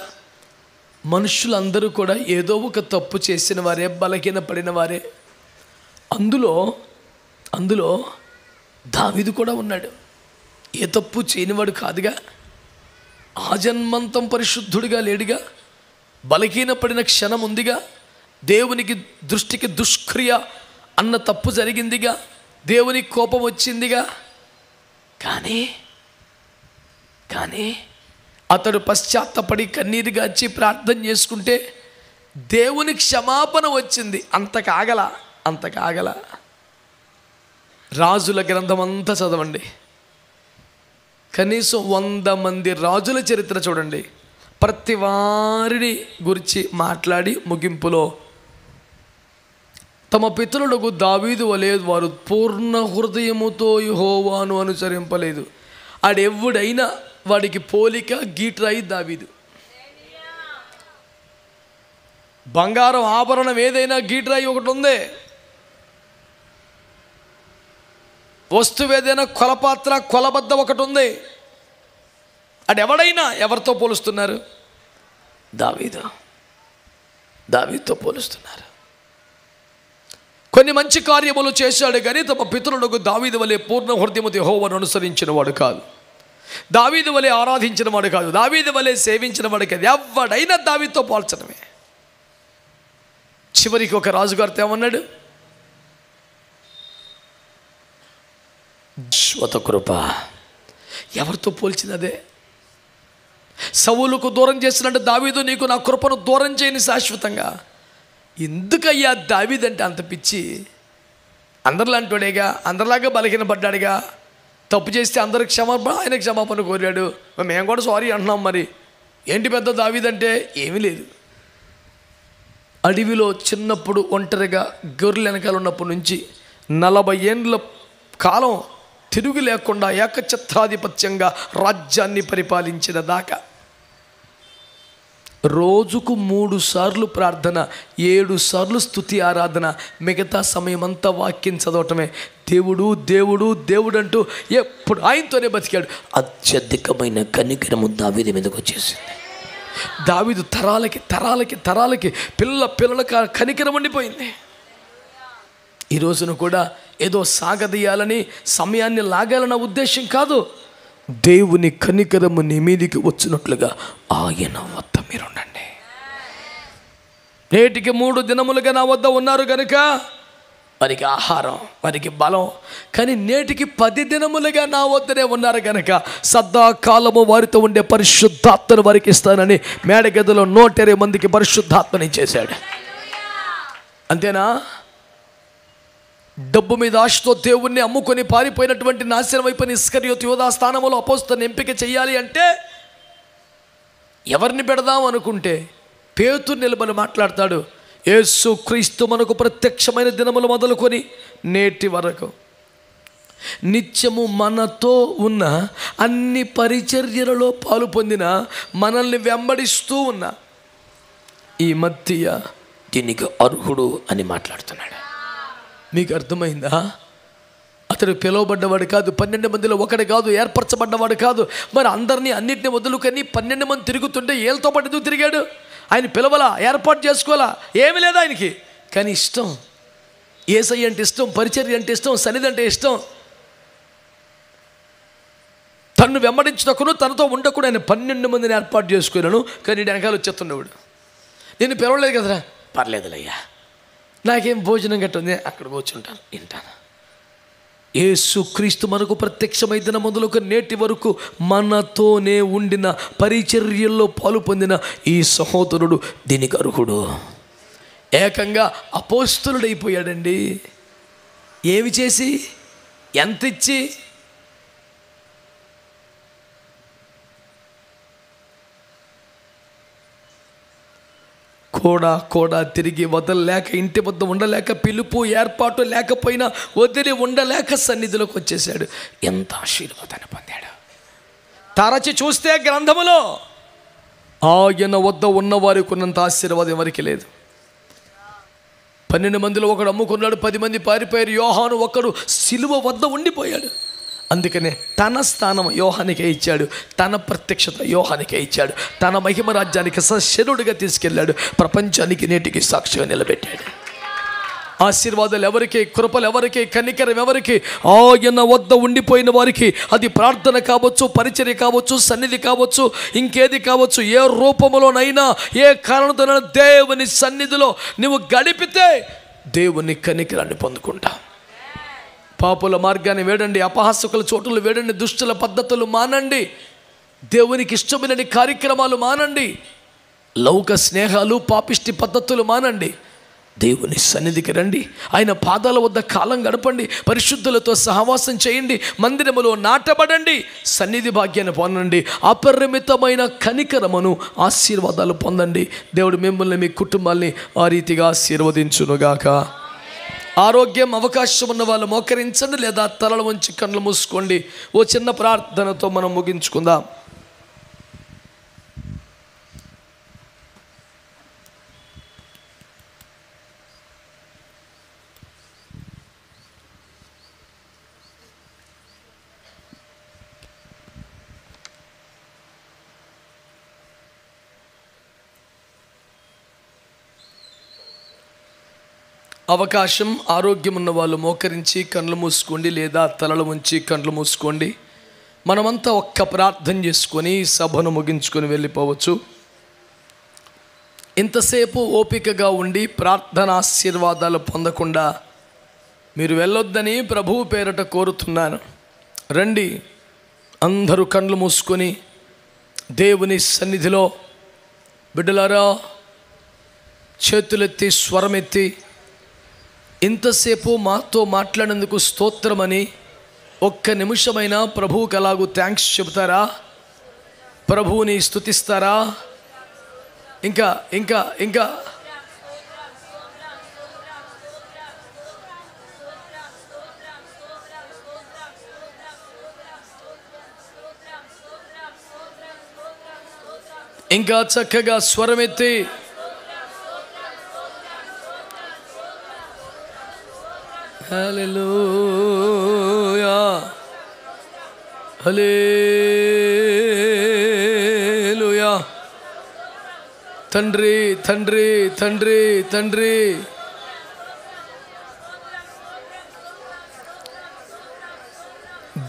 A: మనుషులందరూ కూడా ఏదో ఒక తప్పు చేసిన వారే, బలహీన పడిన వారే. అందులో దావీదు కూడా ఉన్నాడు. ఏ తప్పు చేయనివాడు కాదుగా, ఆజన్మంతం పరిశుద్ధుడిగా లేడుగా, బలహీన పడిన క్షణం ఉందిగా, దేవునికి దృష్టికి దుష్క్రియ అన్న తప్పు జరిగిందిగా, దేవుని కోపం వచ్చిందిగా. కానీ అతడు పశ్చాత్తపడి కన్నీరుగా వచ్చి ప్రార్థన చేసుకుంటే దేవుని క్షమాపణ వచ్చింది. అంత కాగల. రాజుల గ్రంథం అంతా చదవండి, కనీసం 100 మంది రాజుల చరిత్ర చూడండి. ప్రతి వారిని గురించి మాట్లాడి ముగింపులో తమ పితరులకు దావీదు వలె వారు పూర్ణ హృదయముతో యెహోవాను అనుసరింపలేదు. ఆడెవ్వుడైనా వాడికి పోలిక గీట్రాయి దావీదు. బంగారం ఆభరణం ఏదైనా గీట్రాయి ఒకటి ఉంది. వస్తువు ఏదైనా కొలపాత్ర, కొలబద్ద ఒకటి ఉంది. అడెవడైనా ఎవరితో పోలుస్తున్నారు? దావీదుతో పోలుస్తున్నారు. కొన్ని మంచి కార్యములు చేశాడు కానీ తమ పితరులకు దావీదు వలె పూర్ణ హృదయముతో యెహోవాను అనుసరించిన వాడు కాదు, దావీదు వలె ఆరాధించిన వాడు కాదు, దావీదు వలె సేవించిన వాడు కాదు. ఎవడైనా దావీదుతో పోల్చడమే. చివరికి ఒక రాజుగారితో ఏమన్నాడు?
C: శాశ్వత కృప.
A: ఎవరితో పోల్చినదే. సౌలుకు దూరం చేసినట్టు దావీదు నీకు నా కృపను దూరం చేయని శాశ్వతంగా. ఎందుకయ్యా దావీదంటే అంత పిచ్చి? అందరిలాంటివాడేగా, అందరిలాగా బలహీనపడ్డాడుగా, తప్పు చేస్తే అందరికి క్షమాపణ, ఆయన క్షమాపణ కోరాడు. మేము కూడా సారీ అంటున్నాం. మరి ఏంటి పెద్ద దావీదంటే? ఏమీ లేదు. అడవిలో చిన్నప్పుడు ఒంటరిగా గొర్రెల వెనకాల ఉన్నప్పటి నుంచి 40 ఏండ్ల కాలం తిరుగు లేకుండా ఏకఛత్రాధిపత్యంగా రాజ్యాన్ని పరిపాలించిన దాకా రోజుకు 3 సార్లు ప్రార్థన, 7 సార్లు స్తుతి ఆరాధన, మిగతా సమయమంతా వాక్యం చదవటమే. దేవుడు దేవుడు దేవుడు అంటూ ఎప్పుడు ఆయనతోనే బతికాడు.
C: అత్యధికమైన కనికరము దావీదు మీదకి వచ్చేసింది.
A: దావీదు తరాలకి తరాలకి తరాలకి పిల్లలకు కనికరం ఉండిపోయింది. ఈ రోజున కూడా ఏదో సాగదీయాలని, సమయాన్ని లాగాలన్న ఉద్దేశం కాదు. దేవుని కనికరము నీ మీదికి వచ్చినట్లుగా ఆయన వద్ద మీరుండండి. నేటికి 3 దినములుగా నా వద్ద ఉన్నారు కనుక వారికి ఆహారం, వారికి బలం. కానీ నేటికి 10 దినములుగా నా వద్దనే ఉన్నారు కనుక సదాకాలము వారితో ఉండే పరిశుద్ధాత్మను వారికి ఇస్తానని మేడగదిలో 120 మందికి పరిశుద్ధాత్మని చేశాడు. అంతేనా? డబ్బు మీద ఆశతో దేవుణ్ణి అమ్ముకొని పారిపోయినటువంటి నాశనం అయిపోయిన ఇస్కరియోతు యూదా స్థానంలో అపోస్తలుని ఎంపిక చేయాలి అంటే ఎవరిని పెడదాం అనుకుంటే పేతురు నిలబడి మాట్లాడతాడు. యేసు క్రీస్తు మనకు ప్రత్యక్షమైన దినములు మొదలుకొని నేటి వరకు నిత్యము మనతో ఉన్న అన్ని పరిచర్యలలో పాలు పొందిన, మనల్ని వెంబడిస్తూ ఉన్న ఈ మత్తీయ దీనికి అర్హుడు అని మాట్లాడుతున్నాడు. మీకు అర్థమైందా? అతడు పిలువబడ్డవాడు కాదు, 12 మందిలో ఒకడు కాదు, ఏర్పరచబడ్డవాడు కాదు. మరి అందరినీ అన్నింటినీ వదులుకొని 12 మంది తిరుగుతుంటే ఏళ్ళతో పాటు ఎందుకు తిరిగాడు? ఆయన పిలవలా, ఏర్పాటు చేసుకోవాలా, ఏమీ లేదు ఆయనకి. కానీ ఇష్టం, యేసయ్య అంటే ఇష్టం, పరిచర్య అంటే ఇష్టం, సన్నిధి అంటే ఇష్టం. తన్ను వెంబడించుటకును తనతో ఉండకుండా ఆయన 12 మందిని ఏర్పాటు చేసుకున్నాను. కానీ వెనకాల వచ్చేస్తుండేవాడు. నేను పిలవలేదు కదరా, పర్లేదులయ్యా, నాకేం భోజనం గట్టుంది, అక్కడ కూర్చుంటాను, వింటాను. యేసు క్రీస్తు మనకు ప్రత్యక్షమైన మొదలుకు నేటి వరకు మనతోనే ఉండిన, పరిచర్యల్లో పాలు పొందిన ఈ సహోదరుడు దీనికి అర్హుడు. ఏకంగా అపోస్తలుడైపోయాడండి. ఏమి చేసి, ఎంత ఇచ్చి? కూడా తిరిగి వదలలేక, ఇంటి వద్ద ఉండలేక, పిలుపు ఏర్పాటు లేకపోయినా వదిలి ఉండలేక సన్నిధిలోకి వచ్చేసాడు. ఎంత ఆశీర్వాదాన్ని పొందాడు! తరచి చూస్తే గ్రంథములో ఆయన వద్ద ఉన్నవారికి ఉన్నంత ఆశీర్వాదం ఎవరికి లేదు. 12 మందిలో ఒకడు అమ్ముకున్నాడు, 10 మంది పారిపోయారు. యోహాను ఒక్కడు సిలువ వద్ద ఉండిపోయాడు. అందుకనే తన స్థానం యోహానికే ఇచ్చాడు, తన ప్రత్యక్షత యోహానికే ఇచ్చాడు, తన మహిమ రాజ్యానికి సశరీరుడిగా తీసుకెళ్ళాడు, ప్రపంచానికి నేటికి సాక్షిగా నిలబెట్టాడు. ఆశీర్వాదాలు ఎవరికి, కృపలు ఎవరికి, కనికరం ఎవరికి? ఆయన వద్ద ఉండిపోయిన వారికి. అది ప్రార్థన కావచ్చు, పరిచర్య కావచ్చు, సన్నిధి కావచ్చు, ఇంకేది కావచ్చు. ఏ రూపంలోనైనా, ఏ కారణంతోనైనా దేవుని సన్నిధిలో నువ్వు గడిపితే దేవుని కనికరాన్ని పొందుకుంటావు. పాపుల మార్గాన్ని వేడండి, అపహాసకుల చోటులు వేడండి, దుష్టుల పద్ధతులు మానండి, దేవునికి ఇష్టమైన కార్యక్రమాలు మానండి, లౌక స్నేహాలు, పాపిష్టి పద్ధతులు మానండి. దేవుని సన్నిధికి రండి, ఆయన పాదాల వద్ద కాలం గడపండి, పరిశుద్ధులతో సహవాసం చేయండి, మందిరములో నాటబడండి, సన్నిధి భాగ్యాన్ని పొందండి, అపరిమితమైన కనికరమును, ఆశీర్వాదాలు పొందండి. దేవుడు మిమ్మల్ని, మీ కుటుంబాల్ని ఆ రీతిగా ఆశీర్వదించునుగాక. ఆరోగ్యం, అవకాశం ఉన్న వాళ్ళు మోకరించండి, లేదా తలలు వంచి కళ్ళు మూసుకోండి. ఓ చిన్న ప్రార్థనతో మనం ముగించుకుందాం. అవకాశం, ఆరోగ్యం ఉన్న వాళ్ళు మోకరించి కళ్ళు మూసుకోండి, లేదా తలలు ఉంచి కళ్ళు మూసుకోండి. మనమంతా ఒక్క ప్రార్థన చేసుకొని సభను ముగించుకొని వెళ్ళిపోవచ్చు. ఇంతసేపు ఓపికగా ఉండి ప్రార్థన ఆశీర్వాదాలు పొందకుండా మీరు వెళ్ళొద్దని ప్రభువు పేరట కోరుతున్నాను. రండి, అందరూ కళ్ళు మూసుకొని దేవుని సన్నిధిలో బిడ్డలారా చేతులెత్తి స్వరమెత్తి ఇంతసేపు మాతో మాట్లాడినందుకు స్తోత్రమని ఒక్క నిమిషమైనా ప్రభువుకి అలాగూ థ్యాంక్స్ చెబుతారా? ప్రభువుని స్తుతిస్తారా? ఇంకా ఇంకా ఇంకా ఇంకా చక్కగా స్వరమెత్తి హల్లెలూయా హల్లెలూయా. తండ్రి తండ్రి తండ్రి తండ్రి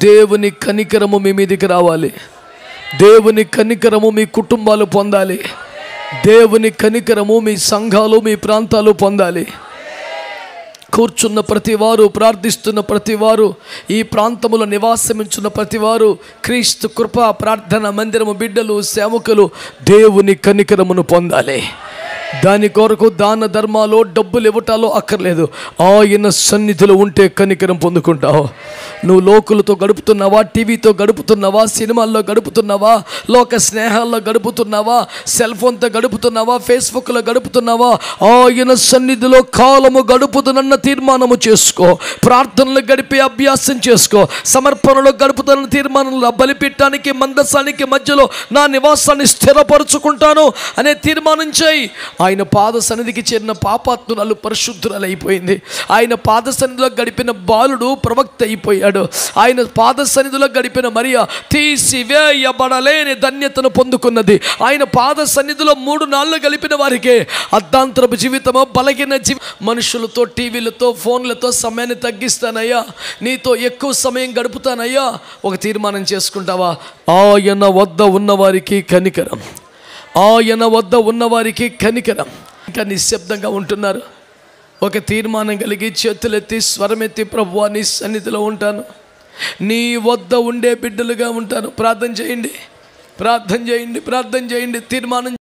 A: దేవుని కనికరము మీ మీదికి రావాలి. దేవుని కనికరము మీ కుటుంబాలు పొందాలి. దేవుని కనికరము మీ సంఘాలు, మీ ప్రాంతాలు పొందాలి. కూర్చున్న ప్రతివారు, ప్రార్థిస్తున్న ప్రతివారు, ఈ ప్రాంతములో నివాసమించున్న ప్రతివారు, క్రీస్తు కృప ప్రార్థన మందిరము బిడ్డలు, సేవకులు దేవుని కనికరమును పొందాలి. దాని కొరకు దాన ధర్మాలు, డబ్బులు ఇవ్వటాలో అక్కర్లేదు. ఆయన సన్నిధిలో ఉంటే కనికరం పొందుకుంటావు. నువ్వు లోకులతో గడుపుతున్నావా, టీవీతో గడుపుతున్నావా, సినిమాల్లో గడుపుతున్నావా, లోక స్నేహాల్లో గడుపుతున్నావా, సెల్ ఫోన్తో గడుపుతున్నావా, ఫేస్బుక్లో గడుపుతున్నావా, ఆయన సన్నిధిలో కాలము గడుపుతున్న తీర్మానము చేసుకో. ప్రార్థనలు గడిపే అభ్యాసం చేసుకో. సమర్పణలో గడుపుతున్న తీర్మానంలో బలిపీఠానికి మందసానికి మధ్యలో నా నివాసాన్ని స్థిరపరుచుకుంటాను అనే తీర్మానం చేయి. ఆయన పాద సన్నిధికి చేరిన పాపాత్మురాలు పరిశుద్ధురాలు అయిపోయింది. ఆయన పాద సన్నిధిలో గడిపిన బాలుడు ప్రవక్త అయిపోయాడు. ఆయన పాద సన్నిధిలో గడిపిన మరియా తీసివేయబడలేని ధన్యతను పొందుకున్నది. ఆయన పాద సన్నిధిలో 3 నాళ్ళు గడిపిన వారికే అర్ధాంతరపు జీవితము, బలహీన మనుషులతో, టీవీలతో, ఫోన్లతో సమయాన్ని తగ్గిస్తానయ్యా, నీతో ఎక్కువ సమయం గడుపుతానయ్యా. ఒక తీర్మానం చేసుకుంటావా? ఆయన వద్ద ఉన్నవారికి కనికరం, ఆయన వద్ద ఉన్నవారికి కనికరం. ఇంకా నిశ్శబ్దంగా ఉంటున్నారు. ఒక తీర్మానం కలిగి చేతులెత్తి స్వరమెత్తి, ప్రభువా నీ సన్నిధిలో ఉంటాను, నీ వద్ద ఉండే బిడ్డలుగా ఉంటాను. ప్రార్థన చేయండి, ప్రార్థన చేయండి, ప్రార్థన చేయండి. తీర్మానం